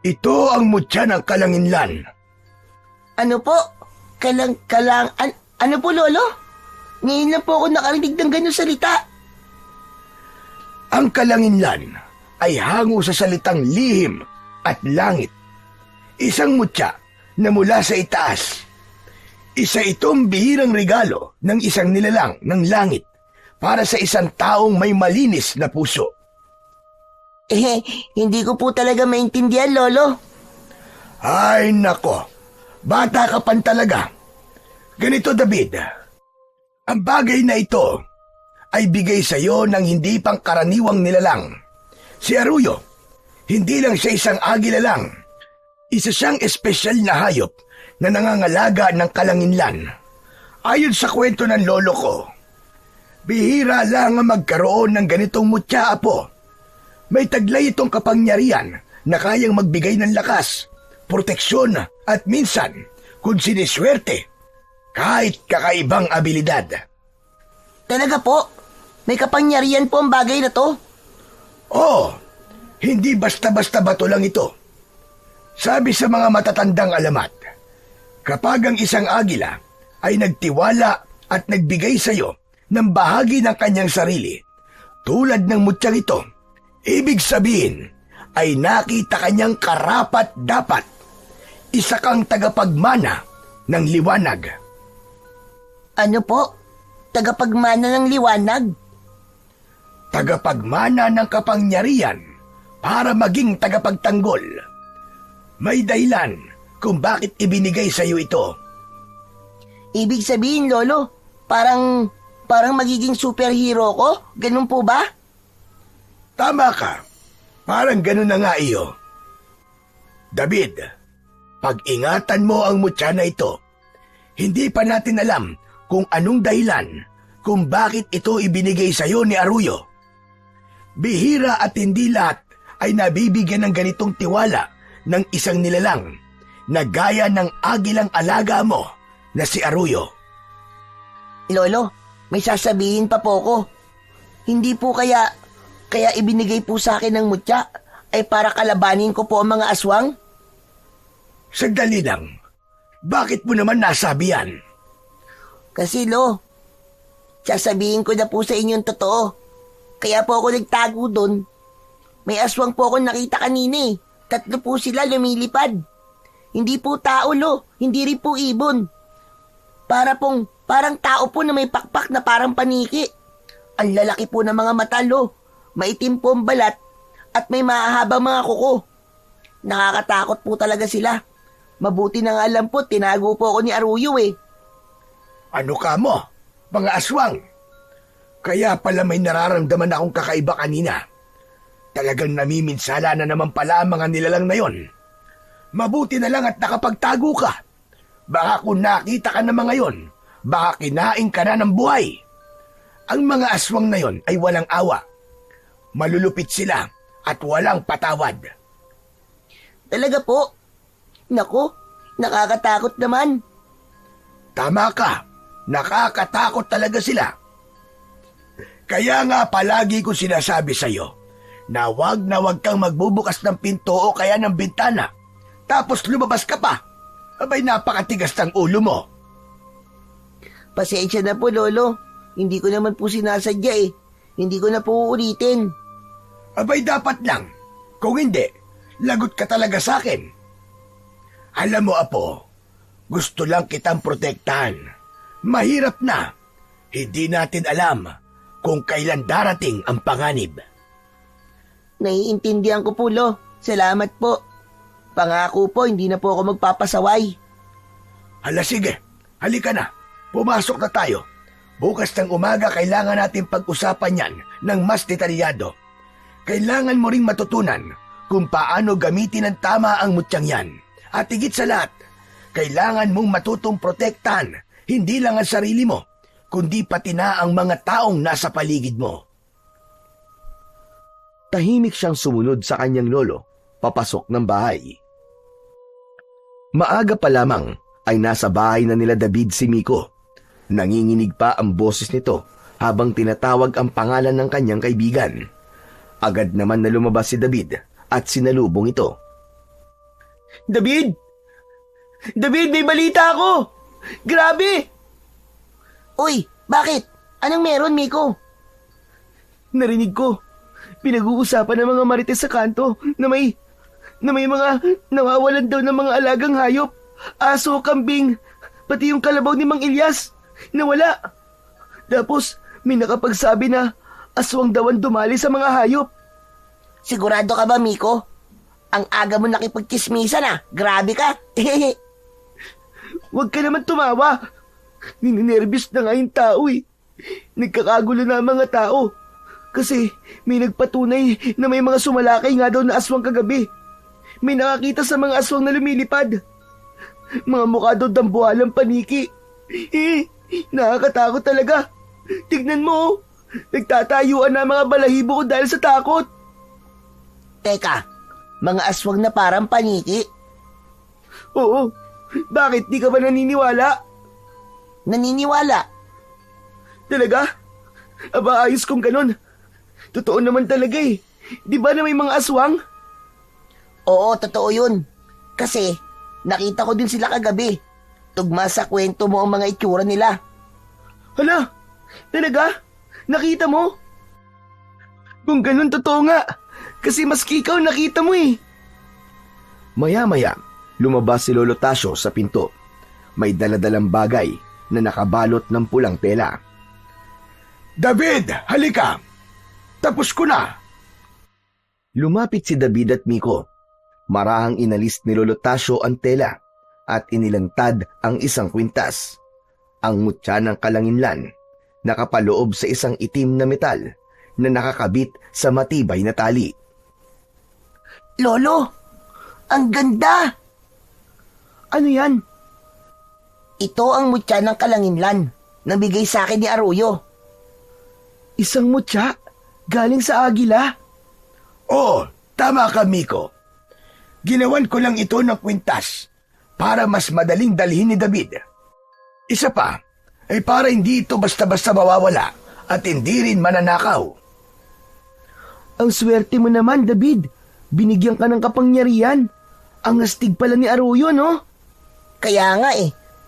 Speaker 2: Ito ang mutya ng kalanginlan.
Speaker 4: Ano po? Ano po, Lolo? Ngayon lang po ako nakarinig ng ganyang salita.
Speaker 2: Ang kalanginlan ay hango sa salitang lihim at langit. Isang mutya na mula sa itaas. Isa itong bihirang regalo ng isang nilalang ng langit para sa isang taong may malinis na puso.
Speaker 4: Hindi ko po talaga maintindihan, Lolo.
Speaker 2: Ay nako, bata ka pan talaga. Ganito, David, ang bagay na ito ay bigay sa iyo ng hindi pang karaniwang nilalang. Si Aruyo, hindi lang siya isang agila lang. Isa siyang espesyal na hayop na nangangalaga ng kalanginlan. Ayon sa kwento ng lolo ko, bihira lang ang magkaroon ng ganitong mutya, apo. May taglay itong kapangyarihan na kayang magbigay ng lakas, proteksyon at minsan, kung siniswerte, kahit kakaibang abilidad.
Speaker 4: Talaga po? May kapangyarihan po ang bagay na to?
Speaker 2: Oo, hindi basta-basta bato lang ito. Sabi sa mga matatandang alamat, kapag ang isang agila ay nagtiwala at nagbigay sa iyo ng bahagi ng kanyang sarili, tulad ng mutyang ito, ibig sabihin ay nakita kanyang karapat-dapat. Isa kang tagapagmana ng liwanag.
Speaker 4: Ano po? Tagapagmana ng liwanag?
Speaker 2: Tagapagmana ng kapangyarihan para maging tagapagtanggol. May dahilan kung bakit ibinigay sa iyo ito.
Speaker 4: Ibig sabihin, Lolo, parang magiging superhero ko? Ganun po ba?
Speaker 2: Tama ka. Parang ganun na nga iyo. David, pag-ingatan mo ang mutya na ito. Hindi pa natin alam kung anong dahilan kung bakit ito ibinigay sa iyo ni Arroyo. Bihira at hindi lahat ay nabibigyan ng ganitong tiwala ng isang nilalang na gaya ng agilang alaga mo na si Arroyo.
Speaker 4: Lolo, may sasabihin pa po ko. Hindi po kaya ibinigay po sa akin ng mutya ay para kalabanin ko po ang mga aswang?
Speaker 2: Sandali lang. Bakit mo naman nasabi yan?
Speaker 4: Kasi sasabihin ko na po sa inyong totoo. Kaya po ako nagtago doon. May aswang po ako nakita kanina eh. 3 po sila lumilipad. Hindi po tao, Hindi rin po ibon. Parang tao po na may pakpak na parang paniki. Ang lalaki po ng mga mata, Maitim po ang balat at may mahahabang mga kuko. Nakakatakot po talaga sila. Mabuti na nga alam po, tinago po ako ni Arroyo eh.
Speaker 2: Ano ka mo? Mga aswang? Kaya pala may nararamdaman akong kakaiba kanina. Talagang namiminsala na naman pala ang mga nilalang na yon. Mabuti na lang at nakapagtago ka. Baka kung nakita ka na mga yon, baka kinain ka na ng buhay. Ang mga aswang na yon ay walang awa. Malulupit sila at walang patawad.
Speaker 4: Talaga po? Naku, nakakatakot naman.
Speaker 2: Tama ka. Nakakatakot talaga sila. Kaya nga palagi ko sinasabi sa'yo na wag kang magbubukas ng pinto o kaya ng bintana. Tapos lumabas ka pa. Abay, napakatigas ng ulo mo.
Speaker 4: Pasensya na po, Lolo. Hindi ko naman po sinasadya eh. Hindi ko na po uulitin.
Speaker 2: Abay, dapat lang. Kung hindi, lagot ka talaga sa akin. Alam mo, Apo, gusto lang kitang protektahan. Mahirap na. Hindi natin alam kung kailan darating ang panganib.
Speaker 4: Naiintindihan ko po, Lo. Salamat po. Pangako po, hindi na po ako magpapasaway.
Speaker 2: Hala, sige. Halika na. Pumasok na tayo. Bukas ng umaga kailangan natin pag-usapan yan ng mas detalyado. Kailangan mo ring matutunan kung paano gamitin ng tama ang mutyang yan. At higit sa lahat, kailangan mong matutong protektahan hindi lang ang sarili mo, kundi pati na ang mga taong nasa paligid mo.
Speaker 3: Tahimik siyang sumunod sa kanyang lolo, papasok ng bahay. Maaga pa lamang ay nasa bahay na nila David si Miko. Nanginginig pa ang boses nito habang tinatawag ang pangalan ng kanyang kaibigan. Agad naman na lumabas si David at sinalubong ito.
Speaker 1: David! David, may balita ako! Grabe!
Speaker 4: Uy, bakit? Anong meron, Miko?
Speaker 1: Narinig ko. Pinag-uusapan ng mga marites sa kanto na may mga nawawalan daw ng mga alagang hayop. Aso, kambing, pati yung kalabaw ni Mang Ilyas. Nawala. Tapos, may nakapagsabi na aswang daw ang dumali sa mga hayop.
Speaker 4: Sigurado ka ba, Miko? Ang aga mo nakipagkismisan ah. Grabe ka.
Speaker 1: Huwag ka naman tumawa. Nininervyos na nga yung tao eh. Nagkakagulo na ang mga tao. Kasi may nagpatunay na may mga sumalakay nga daw na aswang kagabi. May nakakita sa mga aswang na lumilipad. Mga mukha daw dambuhalang paniki. Nakakatakot talaga. Tignan mo, nagtatayuan na mga balahibo ko dahil sa takot.
Speaker 4: Teka, mga aswang na parang paniki.
Speaker 1: Oo, bakit di ka ba naniniwala?
Speaker 4: Naniniwala.
Speaker 1: Talaga? Aba, ayos kung ganun. Totoo naman talaga eh. Di ba na may mga aswang?
Speaker 4: Oo, totoo yun. Kasi, nakita ko din sila kagabi. Tugma sa kwento mo ang mga itsura nila.
Speaker 1: Hala, talaga? Nakita mo? Kung ganun, totoo nga. Kasi maski ikaw nakita mo eh.
Speaker 3: Maya-maya, lumabas si Lolo Tasyo sa pinto. May daladalang bagay na nakabalot ng pulang tela.
Speaker 2: David, halika! Tapos ko na!
Speaker 3: Lumapit si David at Miko. Marahang inalis ni Lolo Tasyo ang tela at inilantad ang isang kwintas. Ang mutya ng kalanginlan, nakapaloob sa isang itim na metal na nakakabit sa matibay na tali.
Speaker 4: Lolo, ang ganda!
Speaker 1: Ano yan?
Speaker 4: Ito ang mutya ng kalanginlan na bigay sa akin ni Arroyo.
Speaker 1: Isang mutya? Galing sa agila?
Speaker 2: Oo, tama ka, Miko. Ginawan ko lang ito ng kwintas para mas madaling dalhin ni David. Isa pa, ay para hindi ito basta-basta mawawala at hindi rin mananakaw.
Speaker 1: Ang swerte mo naman, David. Binigyan ka ng kapangyarihan. Ang astig pala ni Arroyo, no?
Speaker 4: Kaya nga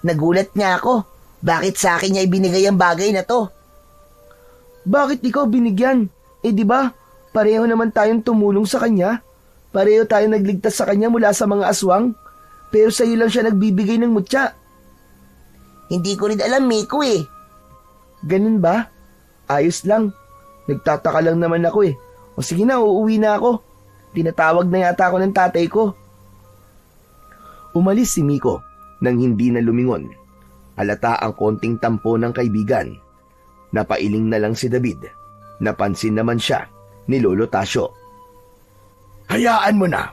Speaker 4: nagulat niya ako. Bakit sa akin niya ibinigay ang bagay na to?
Speaker 1: Bakit ikaw binigyan? Di ba? Pareho naman tayong tumulong sa kanya. Pareho tayong nagligtas sa kanya mula sa mga aswang. Pero sa iyo lang siya nagbibigay ng mutya.
Speaker 4: Hindi ko rin alam, Miko
Speaker 1: Ganun ba? Ayos lang. Nagtataka lang naman ako O sige na, uuwi na ako. Tinatawag na yata ako ng tatay ko.
Speaker 3: Umalis si Miko nang hindi na lumingon. Halata ang konting tampo ng kaibigan. Napailing na lang si David. Napansin naman siya ni Lolo Tasyo.
Speaker 2: Hayaan mo na.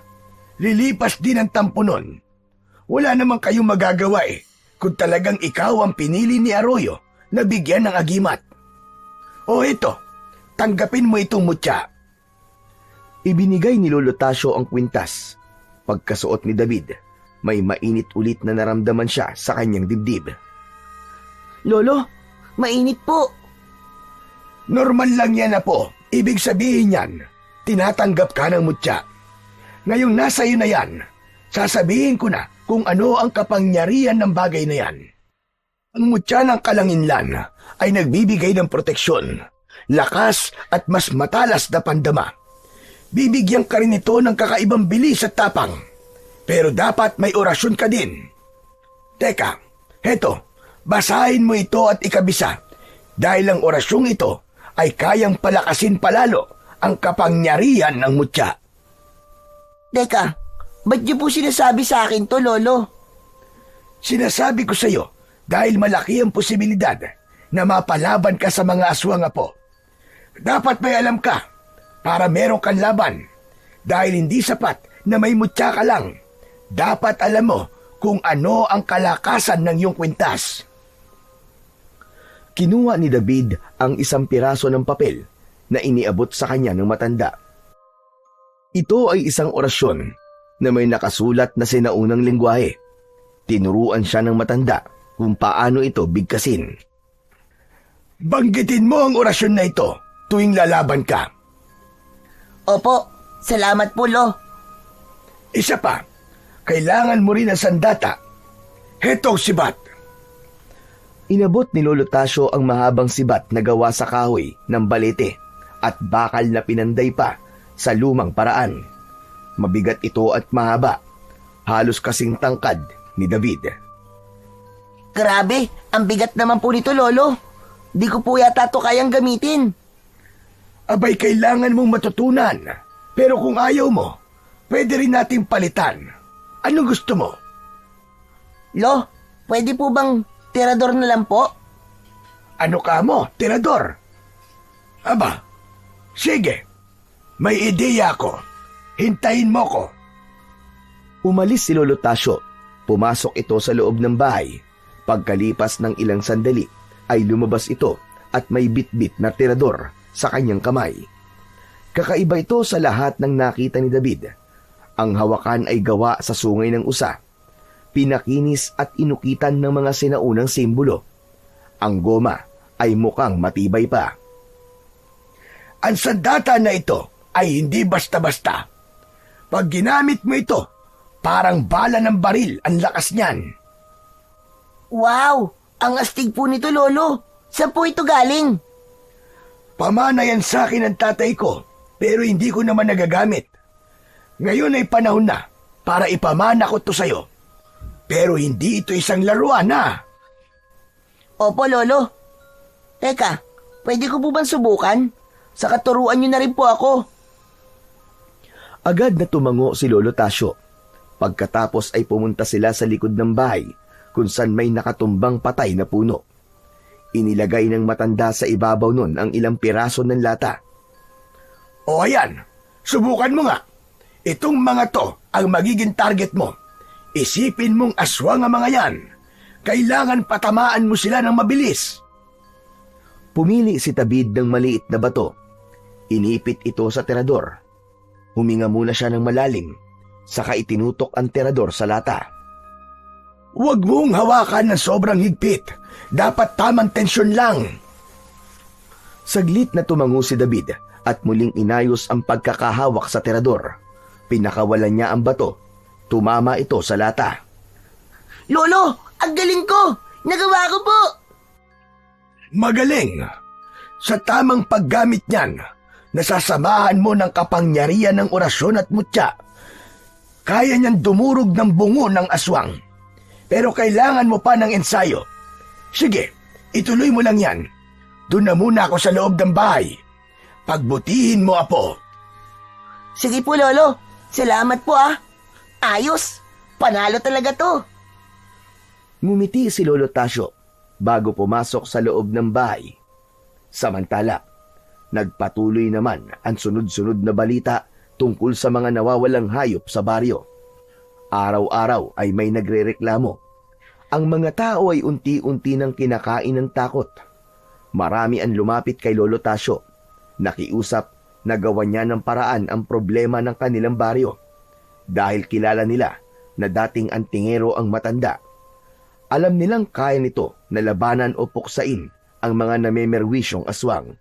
Speaker 2: Lilipas din ang tampo nun. Wala namang kayong magagawa kung talagang ikaw ang pinili ni Arroyo na bigyan ng agimat. O ito, tanggapin mo itong mutya.
Speaker 3: Ibinigay ni Lolo Tasyo ang kwintas. Pagkasuot ni David, may mainit ulit na naramdaman siya sa kanyang dibdib.
Speaker 1: Lolo,
Speaker 4: mainit po.
Speaker 2: Normal lang yan na po. Ibig sabihin yan, tinatanggap ka ng mutya. Ngayong nasa iyo na yan, sasabihin ko na kung ano ang kapangyarihan ng bagay na yan. Ang mutya ng kalanginlan ay nagbibigay ng proteksyon, lakas at mas matalas na pandama. Bibigyan ka rin ito ng kakaibang bilis at tapang. Pero dapat may orasyon ka din. Teka, heto, basahin mo ito at ikabisa. Dahil ang orasyong ito ay kayang palakasin palalo ang kapangyarihan ng mutya.
Speaker 4: Teka, ba't niyo po sinasabi sa akin to, Lolo?
Speaker 2: Sinasabi ko sa iyo dahil malaki ang posibilidad na mapalaban ka sa mga aswang po. Dapat may alam ka para meron kang laban. Dahil hindi sapat na may mutya ka lang. Dapat alam mo kung ano ang kalakasan ng iyong kwintas.
Speaker 3: Kinuha ni David ang isang piraso ng papel na iniabot sa kanya ng matanda. Ito ay isang orasyon na may nakasulat na sinaunang lengguwahe. Tinuruan siya ng matanda kung paano ito bigkasin.
Speaker 2: Banggitin mo ang orasyon na ito tuwing lalaban ka.
Speaker 4: Opo, salamat po, Lo.
Speaker 2: Isa pa, kailangan mo rin ang sandata. Heto sibat.
Speaker 3: Inabot ni Lolo Tasyo ang mahabang sibat na gawa sa kahoy ng balete at bakal na pinanday pa sa lumang paraan. Mabigat ito at mahaba, halos kasing tangkad ni David.
Speaker 4: Grabe, ang bigat naman po nito, Lolo. Di ko po yata to kayang gamitin.
Speaker 2: Abay, kailangan mong matutunan. Pero kung ayaw mo, pwede rin nating palitan. Ano gusto mo?
Speaker 4: Lo, pwede po bang tirador na lang po?
Speaker 2: Ano ka mo, tirador? Aba, sige. May ideya ako. Hintayin mo ko.
Speaker 3: Umalis si Lolo Tasyo. Pumasok ito sa loob ng bahay. Pagkalipas ng ilang sandali, ay lumabas ito at may bitbit na tirador sa kanyang kamay. Kakaiba ito sa lahat ng nakita ni David. Ang hawakan ay gawa sa sungay ng usa, pinakinis at inukitan ng mga sinaunang simbolo. Ang goma ay mukhang matibay pa.
Speaker 2: Ang sandata na ito ay hindi basta-basta. Pag ginamit mo ito, parang bala ng baril ang lakas niyan.
Speaker 4: Wow! Ang astig po nito, Lolo. Saan po ito galing?
Speaker 2: Pamana yan sa akin ng tatay ko, pero hindi ko naman nagagamit. Ngayon ay panahon na para ipamana ko to sa'yo. Pero hindi ito isang laruan na.
Speaker 4: Opo, Lolo. Teka, pwede ko po bang subukan? Sa katuruan niyo na rin po ako.
Speaker 3: Agad na tumango si Lolo Tasyo. Pagkatapos ay pumunta sila sa likod ng bahay kung saan may nakatumbang patay na puno. Inilagay ng matanda sa ibabaw nun ang ilang piraso ng lata.
Speaker 2: O ayan, subukan mo nga. Itong mga to ang magiging target mo. Isipin mong aswang ang mga yan. Kailangan patamaan mo sila ng mabilis.
Speaker 3: Pumili si David ng maliit na bato. Inipit ito sa terador. Huminga muna siya ng malalim, saka itinutok ang terador sa lata.
Speaker 2: Huwag mong hawakan ng sobrang higpit. Dapat tamang tensyon lang.
Speaker 3: Saglit na tumango si David at muling inayos ang pagkakahawak sa terador. Pinakawalan niya ang bato. Tumama ito sa lata.
Speaker 4: Lolo, ang galing ko! Nagawa ko po!
Speaker 2: Magaling. Sa tamang paggamit niyan, nasasamahan mo ng kapangyarihan ng orasyon at mutya. Kaya niyang dumurog ng bungo ng aswang. Pero kailangan mo pa ng ensayo. Sige, ituloy mo lang yan. Doon na muna ako sa loob ng bahay. Pagbutihin mo, Apo.
Speaker 4: Sige po, Lolo. Salamat po ah. Ayos. Panalo talaga to.
Speaker 3: Ngumiti si Lolo Tasyo bago pumasok sa loob ng bahay. Samantala, nagpatuloy naman ang sunod-sunod na balita tungkol sa mga nawawalang hayop sa baryo. Araw-araw ay may nagrereklamo. Ang mga tao ay unti-unti nang kinakain ng takot. Marami ang lumapit kay Lolo Tasyo. Nakiusap na gawan niya ng paraan ang problema ng kanilang baryo. Dahil kilala nila na dating antingero ang matanda. Alam nilang kaya nito na labanan o puksain ang mga namemerwisyong aswang.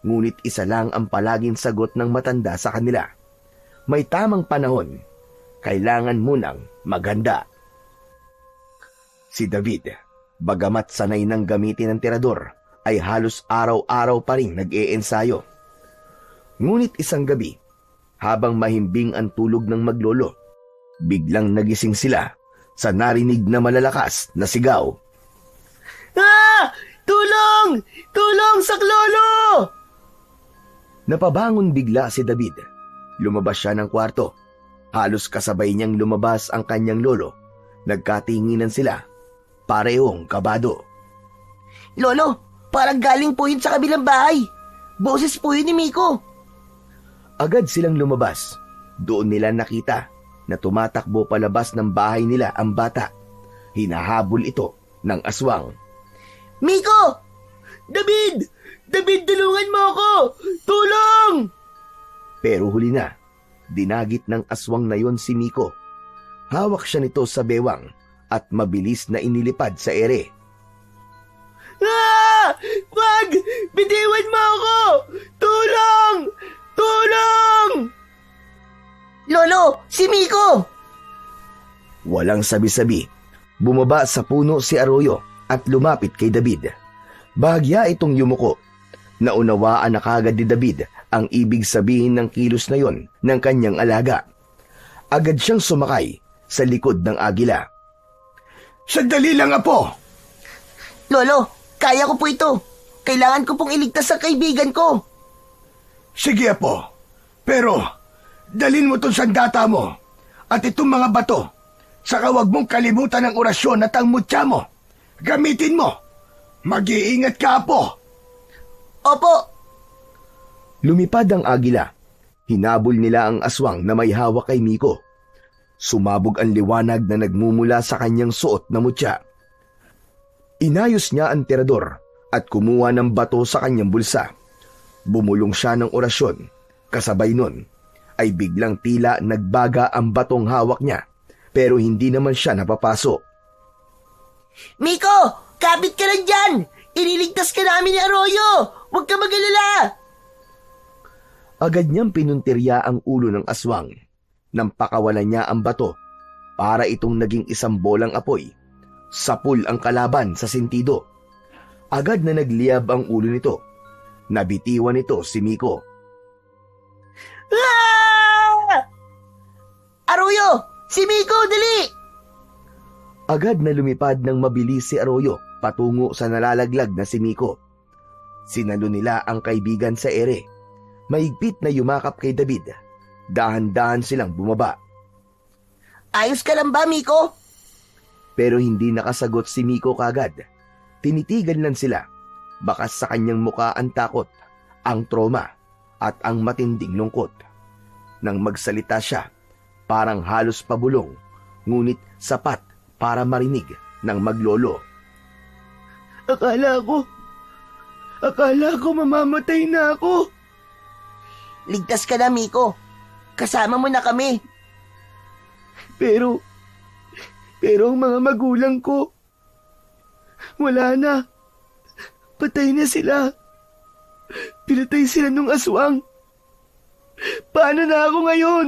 Speaker 3: Ngunit isa lang ang palaging sagot ng matanda sa kanila. May tamang panahon. Kailangan munang maghanda. Si David, bagamat sanay nang gamitin ang tirador, ay halos araw-araw pa rin nag-iensayo. Ngunit isang gabi, habang mahimbing ang tulog ng maglolo, biglang nagising sila sa narinig na malalakas na sigaw.
Speaker 4: Ah! Tulong! Tulong, saklolo!
Speaker 3: Napabangon bigla si David. Lumabas siya ng kwarto. Halos kasabay niyang lumabas ang kanyang lolo. Nagkatinginan sila. Parehong kabado.
Speaker 4: Lolo, parang galing po yun sa kabilang bahay. Boses po yun ni Miko.
Speaker 3: Agad silang lumabas. Doon nila nakita na tumatakbo palabas ng bahay nila ang bata. Hinahabol ito ng aswang.
Speaker 4: Miko! David! David, tulungan mo ako! Tulong!
Speaker 3: Pero huli na, dinagit ng aswang na yon si Miko. Hawak siya nito sa bewang at mabilis na inilipad sa ere.
Speaker 4: Ah! Wag! Bitiwan mo ako! Tulong! Tulong! Lolo, si Miko!
Speaker 3: Walang sabi-sabi, bumaba sa puno si Arroyo at lumapit kay David. Bahagya itong yumuko. Naunawaan na kagad ni David ang ibig sabihin ng kilos na yon ng kanyang alaga. Agad siyang sumakay sa likod ng agila.
Speaker 2: Sandali lang, Apo.
Speaker 4: Lolo, kaya ko po ito. Kailangan ko pong iligtas sa kaibigan ko.
Speaker 2: Sige, Apo. Pero, dalhin mo tong sandata mo at itong mga bato. Saka huwag mong kalimutan ang orasyon at ang mutya mo. Gamitin mo. Mag-iingat ka, Apo.
Speaker 4: Opo.
Speaker 3: Lumipad ang agila. Hinabol nila ang aswang na may hawak kay Miko. Sumabog ang liwanag na nagmumula sa kanyang suot na mutya. Inayos niya ang tirador at kumuha ng bato sa kanyang bulsa. Bumulong siya ng orasyon, Kasabay nun ay biglang tila nagbaga ang batong hawak niya pero hindi naman siya napapasok.
Speaker 4: Miko! Kapit ka lang dyan! Ililigtas ka namin ni Arroyo! Huwag ka mag-alala!
Speaker 3: Agad niyang pinuntirya ang ulo ng aswang nang pakawalan niya ang bato para itong naging isang bolang apoy. Sapul ang kalaban sa sentido. Agad na nagliyab ang ulo nito. Nabitiwan nito si Miko.
Speaker 4: Ah! Arroyo! Si Miko, dali!
Speaker 3: Agad na lumipad ng mabilis si Arroyo patungo sa nalalaglag na si Miko. Sinalo nila ang kaibigan sa ere. Mahigpit na yumakap kay David. Dahan-dahan silang bumaba.
Speaker 4: Ayos ka lang ba, Miko?
Speaker 3: Pero hindi nakasagot si Miko kagad. Tinitigan lang sila. Bakas sa kanyang muka ang takot, ang trauma, at ang matinding lungkot. Nang magsalita siya, parang halos pabulong, ngunit sapat para marinig ng maglolo.
Speaker 1: Akala ko mamamatay na ako.
Speaker 4: Ligtas ka na, Miko. Kasama mo na kami.
Speaker 1: Pero ang mga magulang ko, wala na. Patay na sila. Pinatay sila nung aswang. Paano na ako ngayon?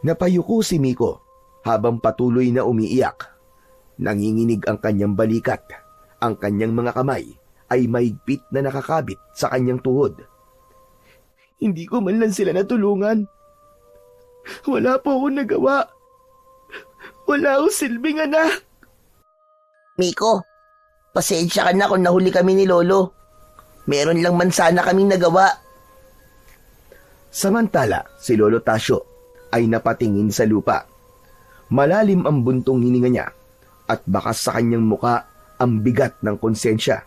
Speaker 3: Napayuko si Miko habang patuloy na umiiyak. Nanginginig ang kanyang balikat. Ang kanyang mga kamay ay mahigpit na nakakabit sa kanyang tuhod.
Speaker 1: Hindi ko man lang sila natulungan. Wala po akong nagawa. Wala akong silbing anak.
Speaker 4: Miko, pasensya ka na kung nahuli kami ni Lolo. Meron lang man sana kaming nagawa.
Speaker 3: Samantala, si Lolo Tasyo ay napatingin sa lupa. Malalim ang buntong hininga niya at bakas sa kanyang muka ang bigat ng konsensya.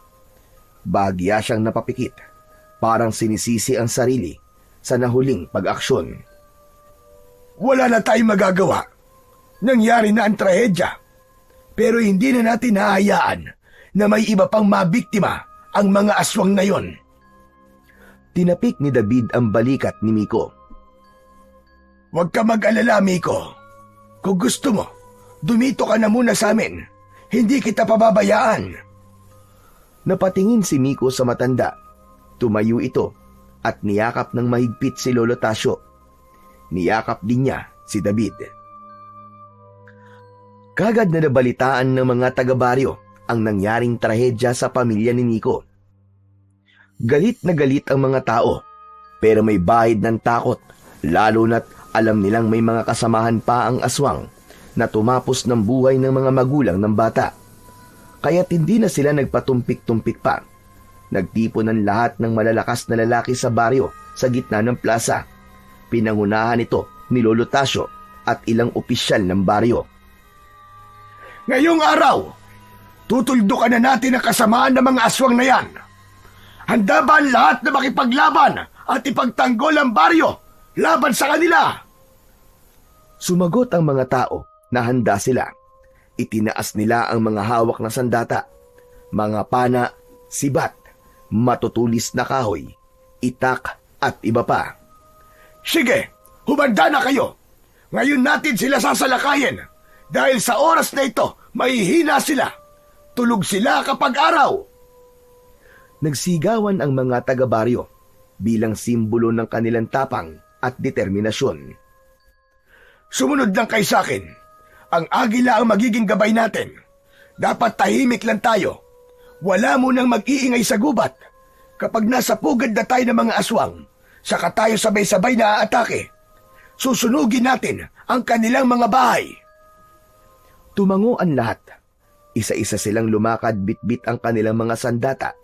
Speaker 3: Bahagya siyang napapikit, parang sinisisi ang sarili sa nahuling pag-aksyon.
Speaker 2: Wala na tayong magagawa. Nangyari na ang trahedya. Pero hindi na natin hahayaan na may iba pang mabiktima ang mga aswang na yon.
Speaker 3: Tinapik ni David ang balikat ni Miko.
Speaker 2: Huwag ka mag-alala, Miko. Kung gusto mo, dumito ka na muna sa amin. Hindi kita pababayaan.
Speaker 3: Napatingin si Miko sa matanda. Tumayo ito at niyakap ng mahigpit si Lolo Tasyo. Niyakap din niya si David. Kagad na nabalitaan ng mga taga-baryo ang nangyaring trahedya sa pamilya ni Miko. Galit na galit ang mga tao, pero may bahid ng takot, lalo na't alam nilang may mga kasamahan pa ang aswang na tumapos ng buhay ng mga magulang ng bata. Kaya't hindi na sila nagpatumpik-tumpik pa. Nagtipon ng lahat ng malalakas na lalaki sa baryo sa gitna ng plaza. Pinangunahan ito ni Lolo Tasyo at ilang opisyal ng baryo.
Speaker 2: Ngayong araw, tutuldukan na natin ang kasamaan ng mga aswang na yan. Handa ba ang lahat na makipaglaban at ipagtanggol ang baryo laban sa kanila?
Speaker 3: Sumagot ang mga tao na handa sila. Itinaas nila ang mga hawak na sandata, mga pana, sibat, matutulis na kahoy, itak at iba pa.
Speaker 2: Sige, humanda na kayo. Ngayon natin sila sasalakayin. Dahil sa oras na ito, mahihina sila. Tulog sila kapag araw.
Speaker 3: Nagsigawan ang mga taga-baryo bilang simbolo ng kanilang tapang at determinasyon.
Speaker 2: Sumunod lang kayo sa akin. Ang agila ang magiging gabay natin. Dapat tahimik lang tayo. Wala mo nang mag-iingay sa gubat. Kapag nasa pugad na tayo ng mga aswang, saka tayo sabay-sabay na aatake. Susunugin natin ang kanilang mga bahay.
Speaker 3: Tumango ang lahat. Isa-isa silang lumakad bitbit ang kanilang mga sandata.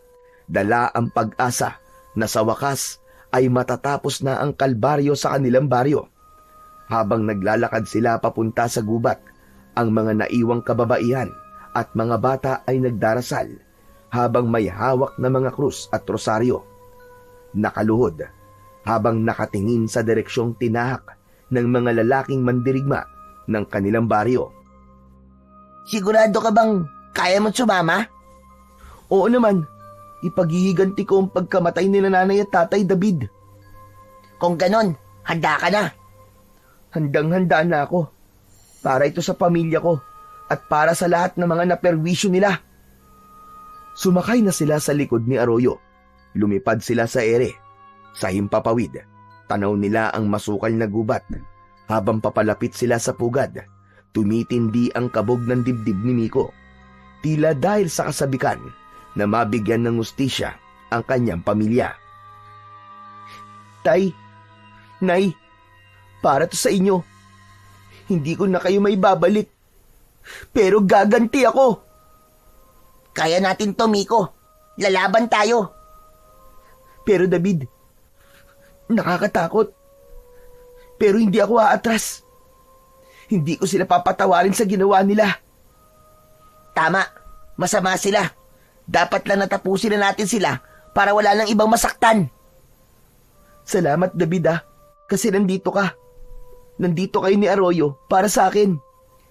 Speaker 3: Dala ang pag-asa na sa wakas ay matatapos na ang kalbaryo sa kanilang baryo. Habang naglalakad sila papunta sa gubat, ang mga naiwang kababaihan at mga bata ay nagdarasal habang may hawak na mga krus at rosaryo. Nakaluhod habang nakatingin sa direksyong tinahak ng mga lalaking mandirigma ng kanilang baryo.
Speaker 4: Sigurado ka bang kaya mo sumama?
Speaker 1: Oo naman. Ipaghihiganti ko ang pagkamatay nila nanay at tatay, David.
Speaker 4: Kung ganon, handa ka na.
Speaker 1: Handang-handa na ako. Para ito sa pamilya ko at para sa lahat ng mga naperwisyo nila. Sumakay na sila sa likod ni Arroyo. Lumipad sila sa ere. Sa himpapawid, tanaw nila ang masukal na gubat. Habang papalapit sila sa pugad, tumitindi ang kabog ng dibdib ni Miko. Tila dahil sa kasabikan na mabigyan ng hustisya ang kanyang pamilya. Tay, Nay, para to sa inyo. Hindi ko na kayo may babalik. Pero gaganti ako.
Speaker 4: Kaya natin to, Miko. Lalaban tayo.
Speaker 1: Pero David, nakakatakot. Pero hindi ako aatras. Hindi ko sila papatawarin sa ginawa nila.
Speaker 4: Tama, masama sila. Dapat lang natapusin na natin sila para wala nang ibang masaktan.
Speaker 1: Salamat David kasi nandito ka. Nandito kayo ni Arroyo para sa akin.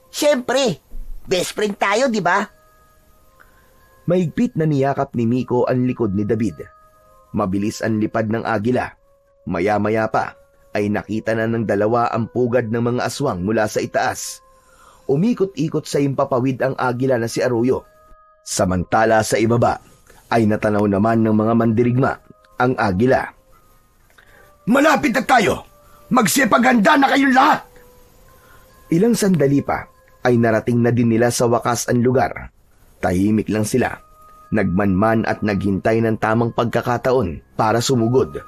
Speaker 4: Siyempre, best friend tayo, di ba?
Speaker 3: Mahigpit na niyakap ni Miko ang likod ni David. Mabilis ang lipad ng agila. Maya-maya pa ay nakita na ng dalawa ang pugad ng mga aswang mula sa itaas. Umikot-ikot sa himpapawid ang agila na si Arroyo. Samantala sa ibaba ay natanaw naman ng mga mandirigma ang agila.
Speaker 2: Malapit na tayo! Magsipaganda na kayong lahat!
Speaker 3: Ilang sandali pa ay narating na din nila sa wakas ang lugar. Tahimik lang sila. Nagmanman at naghintay ng tamang pagkakataon para sumugod.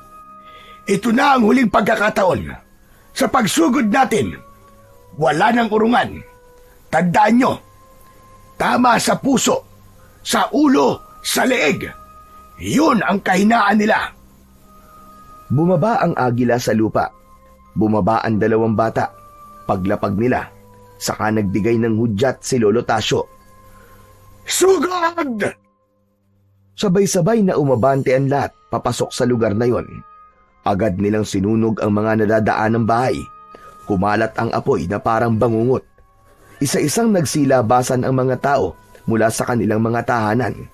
Speaker 2: Ito na ang huling pagkakataon. Sa pagsugod natin, wala nang urungan. Tandaan nyo, tama sa puso, sa ulo, sa leeg. Yun ang kahinaan nila.
Speaker 3: Bumaba ang agila sa lupa. Bumaba ang dalawang bata. Paglapag nila, saka nagbigay ng hudyat si Lolo Tasyo.
Speaker 2: Sugod!
Speaker 3: Sabay-sabay na umabante ang lahat papasok sa lugar na yon. Agad nilang sinunog ang mga nadadaan ng bahay. Kumalat ang apoy na parang bangungot. Isa-isang nagsilabasan ang mga tao mula sa kanilang mga tahanan.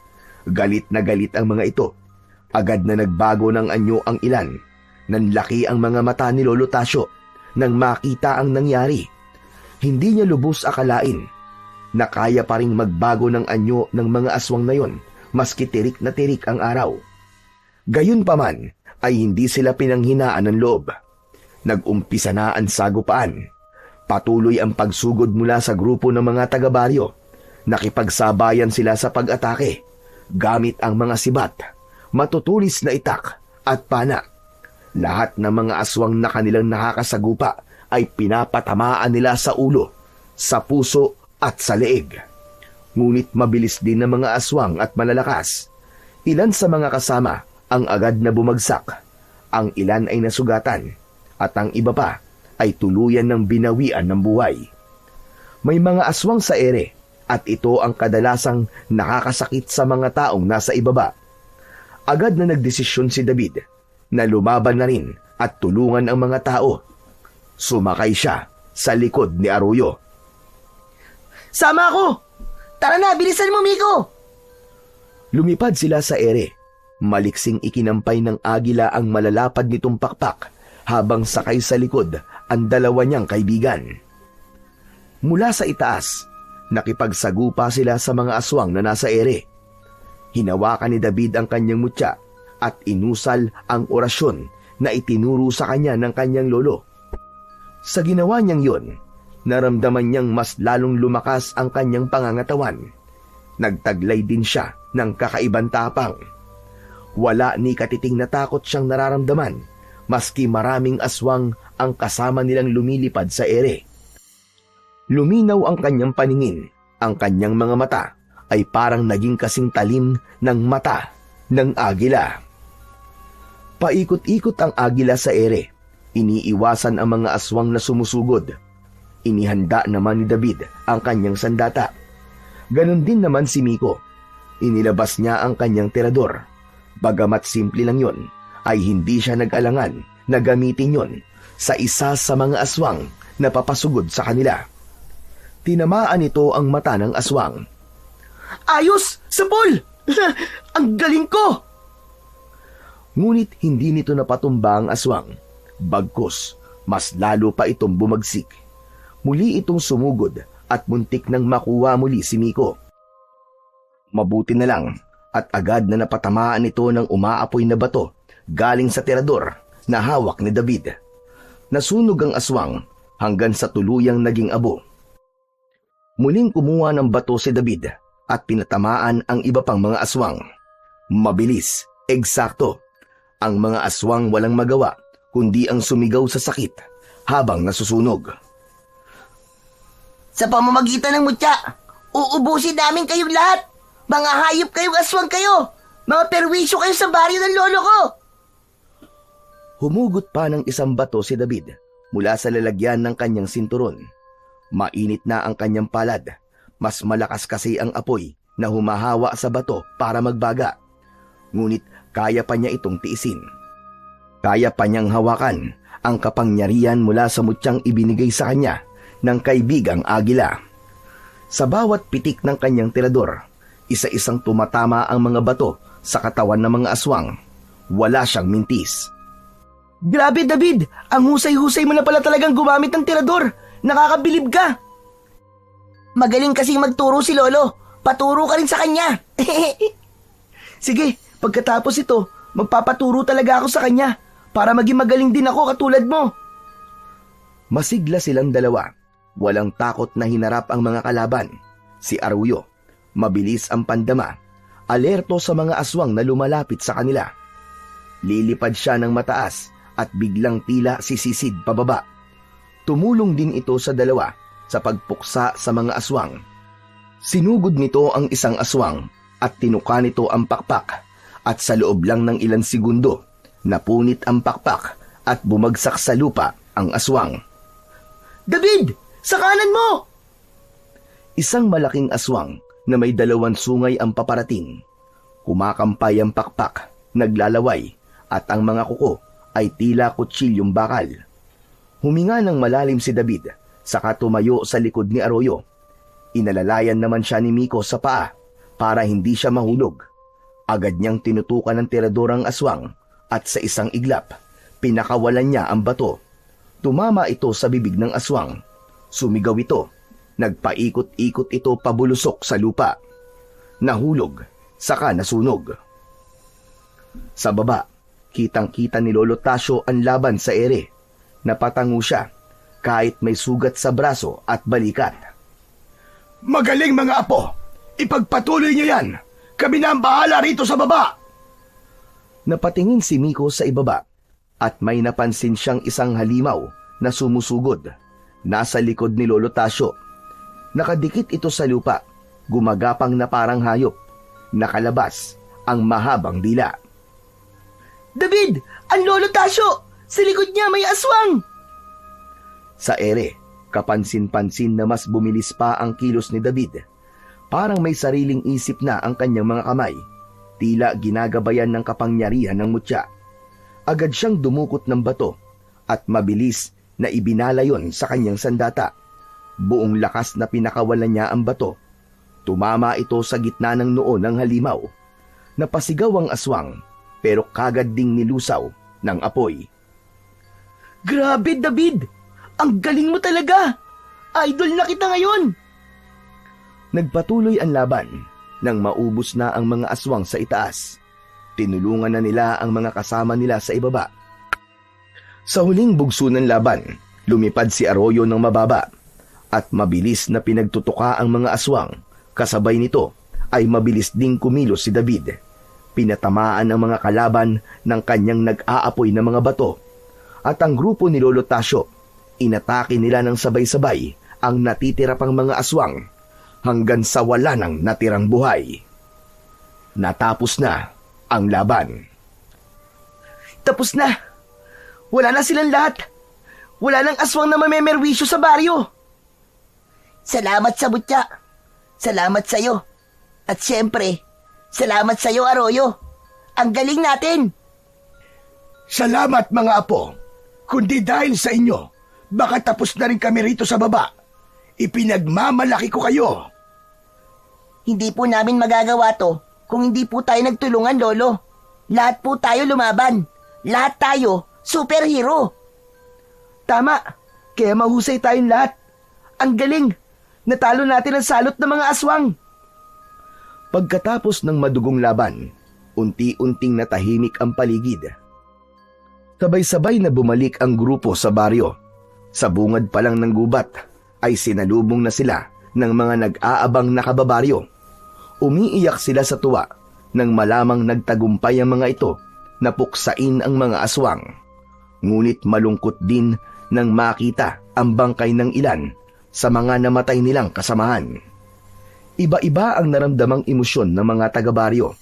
Speaker 3: Galit na galit ang mga ito. Agad na nagbago ng anyo ang ilan. Nanlaki ang mga mata ni Lolo Tasyo nang makita ang nangyari. Hindi niya lubos akalain na kaya pa ring magbago ng anyo ng mga aswang na yon maski tirik na tirik ang araw. Gayunpaman ay hindi sila pinanghinaan ng loob. Nag-umpisa na ang sagupaan. Patuloy ang pagsugod mula sa grupo ng mga taga-baryo. Nakipagsabayan sila sa pag-atake gamit ang mga sibat, matutulis na itak at pana. Lahat ng mga aswang na kanilang nakakasagupa ay pinapatamaan nila sa ulo, sa puso at sa leeg. Ngunit mabilis din ng mga aswang at malalakas. Ilan sa mga kasama ang agad na bumagsak. Ang ilan ay nasugatan at ang iba pa ay tuluyan ng binawian ng buhay. May mga aswang sa ere at ito ang kadalasang nakakasakit sa mga taong nasa ibaba. Agad na nagdesisyon si David na lumaban na rin at tulungan ang mga tao. Sumakay siya sa likod ni Arroyo.
Speaker 4: Sama ako! Tara na, bilisan mo, Miko!
Speaker 3: Lumipad sila sa ere. Maliksing ikinampay ng agila ang malalapad nitong pakpak habang sakay sa likod ang dalawa niyang kaibigan. Mula sa itaas, nakipagsagupa sila sa mga aswang na nasa ere. Hinawakan ni David ang kanyang mutya at inusal ang orasyon na itinuro sa kanya ng kanyang lolo. Sa ginawa niyang yon, naramdaman niyang mas lalong lumakas ang kanyang pangangatawan. Nagtaglay din siya ng kakaibang tapang. Wala ni katiting na takot siyang nararamdaman, maski maraming aswang ang kasama nilang lumilipad sa ere. Luminaw ang kanyang paningin, ang kanyang mga mata ay parang naging kasing talim ng mata ng agila. Paikot-ikot ang agila sa ere, iniiwasan ang mga aswang na sumusugod. Inihanda naman ni David ang kanyang sandata. Ganon din naman si Miko. Inilabas niya ang kanyang tirador. Bagamat simple lang yon, ay hindi siya nag-alangan na gamitin yon sa isa sa mga aswang na papasugod sa kanila. Tinamaan ito ang mata ng aswang.
Speaker 1: Ayos! Sapol! Ang galing ko!
Speaker 3: Ngunit hindi nito napatumba ang aswang. Bagkus, mas lalo pa itong bumagsik. Muli itong sumugod at muntik nang makuha muli si Miko. Mabuti na lang at agad na napatamaan ito ng umaapoy na bato galing sa tirador na hawak ni David. Nasunog ang aswang hanggang sa tuluyang naging abo. Muling kumuha ng bato si David at pinatamaan ang iba pang mga aswang. Mabilis, eksakto. Ang mga aswang walang magawa kundi ang sumigaw sa sakit habang nasusunog.
Speaker 4: Sa pamamagitan ng mutya, uubusin namin kayong lahat. Mga hayop kayong aswang kayo. Mga perwisyo kayo sa baryo ng lolo ko.
Speaker 3: Humugot pa ng isang bato si David mula sa lalagyan ng kanyang sinturon. Mainit na ang kanyang palad. Mas malakas kasi ang apoy na humahawa sa bato para magbaga. Ngunit kaya pa niya itong tiisin. Kaya pa niyang hawakan ang kapangyarihan mula sa mutyang ibinigay sa kanya ng kaibigang agila. Sa bawat pitik ng kanyang tirador, isa-isang tumatama ang mga bato sa katawan ng mga aswang. Wala siyang mintis.
Speaker 1: Grabe, David! Ang husay-husay mo na pala talagang gumamit ng tirador. Nakakabilib ka!
Speaker 4: Magaling kasing magturo si lolo. Paturo ka rin sa kanya.
Speaker 1: Sige, pagkatapos ito, magpapaturo talaga ako sa kanya para maging magaling din ako katulad mo.
Speaker 3: Masigla silang dalawa. Walang takot na hinarap ang mga kalaban. Si Arroyo, mabilis ang pandama, alerto sa mga aswang na lumalapit sa kanila. Lilipad siya ng mataas at biglang tila sisisid pababa. Tumulong din ito sa dalawa sa pagpuksa sa mga aswang. Sinugod nito ang isang aswang at tinuka nito ang pakpak at sa loob lang ng ilang segundo, napunit ang pakpak at bumagsak sa lupa ang aswang.
Speaker 1: David! Sa kanan mo!
Speaker 3: Isang malaking aswang na may 2 sungay ang paparating. Kumakampay ang pakpak, naglalaway, at ang mga kuko ay tila kutsilyong bakal. Huminga ng malalim si David, saka tumayo sa likod ni Arroyo. Inalalayan naman siya ni Miko sa paa para hindi siya mahulog. Agad niyang tinutukan ng tirador ang aswang at sa isang iglap, pinakawalan niya ang bato. Tumama ito sa bibig ng aswang. Sumigaw ito. Nagpaikot-ikot ito pabulusok sa lupa. Nahulog, saka nasunog. Sa baba, kitang-kita ni Lolo Tasyo ang laban sa ere. Napatango siya, kahit may sugat sa braso at balikat.
Speaker 2: Magaling mga apo! Ipagpatuloy niyo yan! Kami na ang bahala rito sa baba!
Speaker 3: Napatingin si Miko sa ibaba at may napansin siyang isang halimaw na sumusugod. Nasa likod ni Lolo Tasyo. Nakadikit ito sa lupa, gumagapang na parang hayop. Nakalabas ang mahabang dila.
Speaker 1: David! Ang Lolo Tasyo! Sa likod niya may aswang!
Speaker 3: Sa ere, kapansin-pansin na mas bumilis pa ang kilos ni David. Parang may sariling isip na ang kanyang mga kamay. Tila ginagabayan ng kapangyarihan ng mutya. Agad siyang dumukot ng bato at mabilis na ibinala yon sa kanyang sandata. Buong lakas na pinakawalan niya ang bato. Tumama ito sa gitna ng noo ng halimaw. Napasigaw ang aswang pero kagad ding nilusaw ng apoy.
Speaker 1: Grabe, David! Ang galing mo talaga! Idol na kita ngayon!
Speaker 3: Nagpatuloy ang laban nang maubos na ang mga aswang sa itaas. Tinulungan na nila ang mga kasama nila sa ibaba. Sa huling bugso ng laban, lumipad si Arroyo ng mababa at mabilis na pinagtutuka ang mga aswang. Kasabay nito ay mabilis ding kumilos si David. Pinatamaan ang mga kalaban ng kanyang nag-aapoy na mga bato at ang grupo ni Lolo Tasyo, inatake nila ng sabay-sabay ang natitira pang mga aswang hanggang sa wala nang natirang buhay. Natapos na ang laban.
Speaker 1: Tapos na! Wala na silang lahat! Wala nang aswang na mamemerwisyo sa baryo!
Speaker 4: Salamat sa butya. Salamat sa'yo. At siyempre, salamat sa'yo, Arroyo. Ang galing natin!
Speaker 2: Salamat mga apo! Kundi dahil sa inyo, baka tapos na rin kami rito sa baba. Ipinagmamalaki ko kayo.
Speaker 4: Hindi po namin magagawa to kung hindi po tayo nagtulungan, Lolo. Lahat po tayo lumaban. Lahat tayo superhero.
Speaker 1: Tama, kaya mahusay tayong lahat. Ang galing! Natalo natin ang salot ng mga aswang.
Speaker 3: Pagkatapos ng madugong laban, unti-unting natahimik ang paligid. Sabay-sabay na bumalik ang grupo sa baryo. Sa bungad pa lang ng gubat ay sinalubong na sila ng mga nag-aabang na kababaryo. Umiiyak sila sa tuwa nang malamang nagtagumpay ang mga ito na puksain ang mga aswang. Ngunit malungkot din nang makita ang bangkay ng ilan sa mga namatay nilang kasamahan. Iba-iba ang naramdamang emosyon ng mga taga-baryo,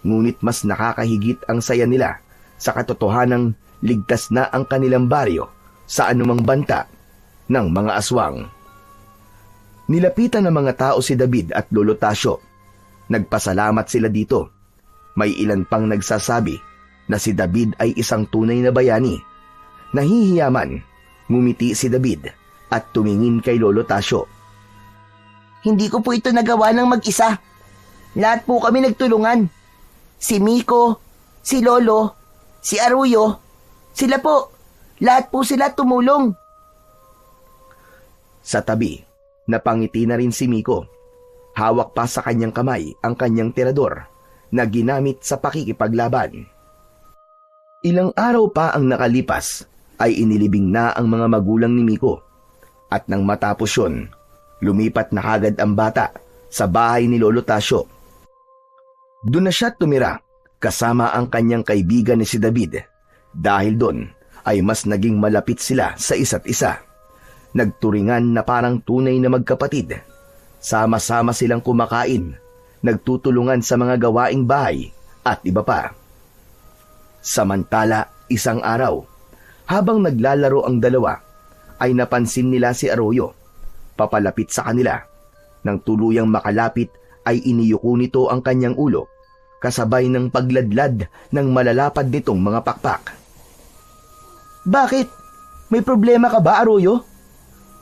Speaker 3: ngunit mas nakakahigit ang saya nila sa katotohanang ligtas na ang kanilang baryo sa anumang banta ng mga aswang. Nilapitan ng mga tao si David at Lolo Tasio. Nagpasalamat sila dito. May ilan pang nagsasabi na si David ay isang tunay na bayani. Nahihiyaman, ngumiti si David at tumingin kay Lolo Tasio.
Speaker 4: Hindi ko po ito nagawa ng mag-isa. Lahat po kami nagtulungan. Si Miko, si Lolo, si Aruyo, sila po. Lahat po sila tumulong.
Speaker 3: Sa tabi, napangiti na rin si Miko. Hawak pa sa kanyang kamay ang kanyang tirador na ginamit sa pakikipaglaban. Ilang araw pa ang nakalipas ay inilibing na ang mga magulang ni Miko. At nang matapos yun, lumipat na kagad ang bata sa bahay ni Lolo Tasio. Doon na siya tumira kasama ang kanyang kaibigan ni si David. Dahil doon ay mas naging malapit sila sa isa't isa. Nagturingan na parang tunay na magkapatid. Sama-sama silang kumakain, nagtutulungan sa mga gawaing bahay at iba pa. Samantala, isang araw, habang naglalaro ang dalawa, ay napansin nila si Arroyo. Papalapit sa kanila. Nang tuluyang makalapit ay iniyuko nito ang kanyang ulo, kasabay ng pagladlad ng malalapad nitong mga pakpak.
Speaker 1: Bakit? May problema ka ba, Arroyo?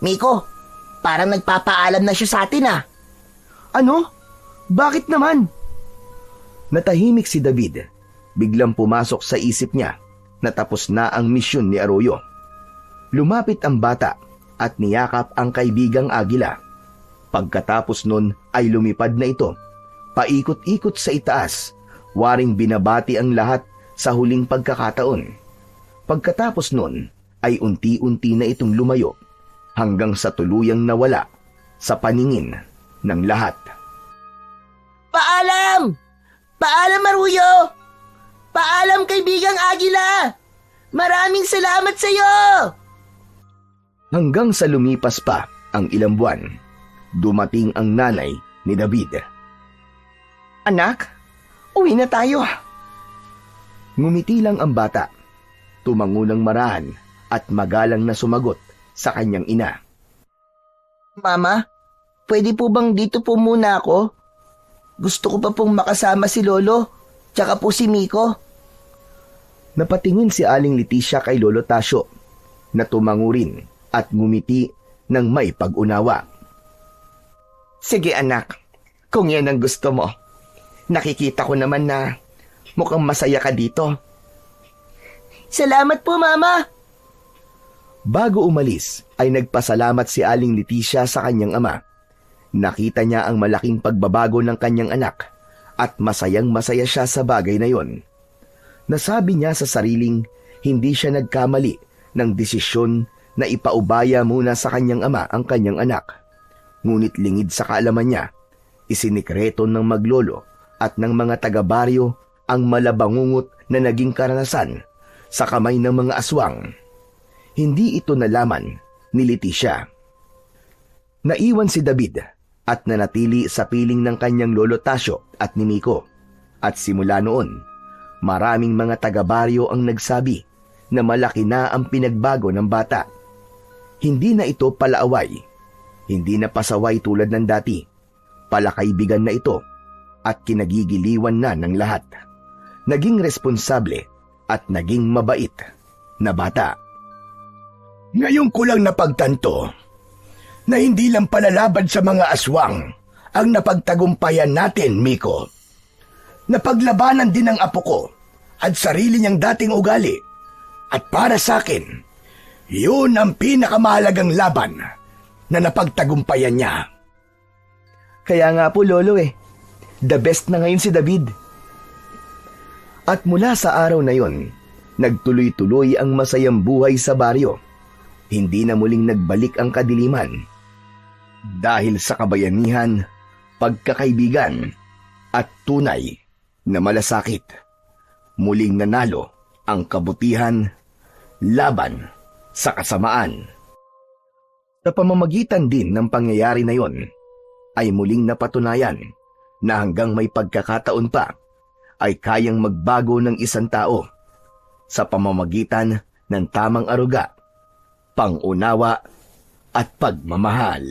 Speaker 4: Miko, parang nagpapaalam na siya sa atin ah.
Speaker 1: Ano? Bakit naman?
Speaker 3: Natahimik si David. Biglang pumasok sa isip niya na tapos na ang misyon ni Arroyo. Lumapit ang bata at niyakap ang kaibigang Agila. Pagkatapos nun ay lumipad na ito, paikot-ikot sa itaas, waring binabati ang lahat sa huling pagkakataon. Pagkatapos nun ay unti-unti na itong lumayo hanggang sa tuluyang nawala sa paningin ng lahat.
Speaker 4: Paalam! Paalam, Aruyo! Paalam, kaibigang Agila! Maraming salamat sa iyo!
Speaker 3: Hanggang sa lumipas pa ang ilang buwan, dumating ang nanay ni David.
Speaker 1: Anak, uwi na tayo.
Speaker 3: Ngumiti lang ang bata, tumango ng marahan at magalang na sumagot sa kanyang ina.
Speaker 4: Mama, pwede po bang dito po muna ako? Gusto ko pa pong makasama si Lolo, tsaka po si Miko.
Speaker 3: Napatingin si Aling Leticia kay Lolo Tasio, na tumango rin at ngumiti ng may pag-unawa.
Speaker 1: Sige anak, kung yan ang gusto mo. Nakikita ko naman na mukhang masaya ka dito.
Speaker 4: Salamat po, Mama!
Speaker 3: Bago umalis ay nagpasalamat si Aling Leticia sa kanyang ama. Nakita niya ang malaking pagbabago ng kanyang anak at masayang-masaya siya sa bagay na yon. Nasabi niya sa sariling hindi siya nagkamali ng desisyon na ipaubaya muna sa kanyang ama ang kanyang anak. Ngunit lingid sa kaalaman niya, isinikreto ng maglolo at ng mga taga-baryo ang malabangungot na naging karanasan sa kamay ng mga aswang. Hindi ito nalaman ni Leticia. Naiwan si David at nanatili sa piling ng kanyang Lolo Tasio at ni Miko. At simula noon, maraming mga taga-baryo ang nagsabi na malaki na ang pinagbago ng bata. Hindi na ito palaaway, hindi na pasaway tulad ng dati. Palakaibigan na ito at kinagigiliwan na ng lahat. Naging responsable at naging mabait na bata.
Speaker 2: Ngayon ko lang napagtanto na hindi lang palalaban sa mga aswang ang napagtagumpayan natin, Miko. Napaglabanan din ang apo ko at sarili niyang dating ugali. At para sa akin, Yun ang pinakamahalagang laban na napagtagumpayan niya.
Speaker 1: Kaya nga po, Lolo the best na ngayon si David.
Speaker 3: At mula sa araw na yon, nagtuloy-tuloy ang masayang buhay sa baryo. Hindi na muling nagbalik ang kadiliman. Dahil sa kabayanihan, pagkakaibigan, at tunay na malasakit, muling nanalo ang kabutihan laban sa kasamaan. Sa pamamagitan din ng pangyayari na yon, ay muling napatunayan na hanggang may pagkakataon pa ay kayang magbago ng isang tao sa pamamagitan ng tamang aruga, pangunawa at pagmamahal.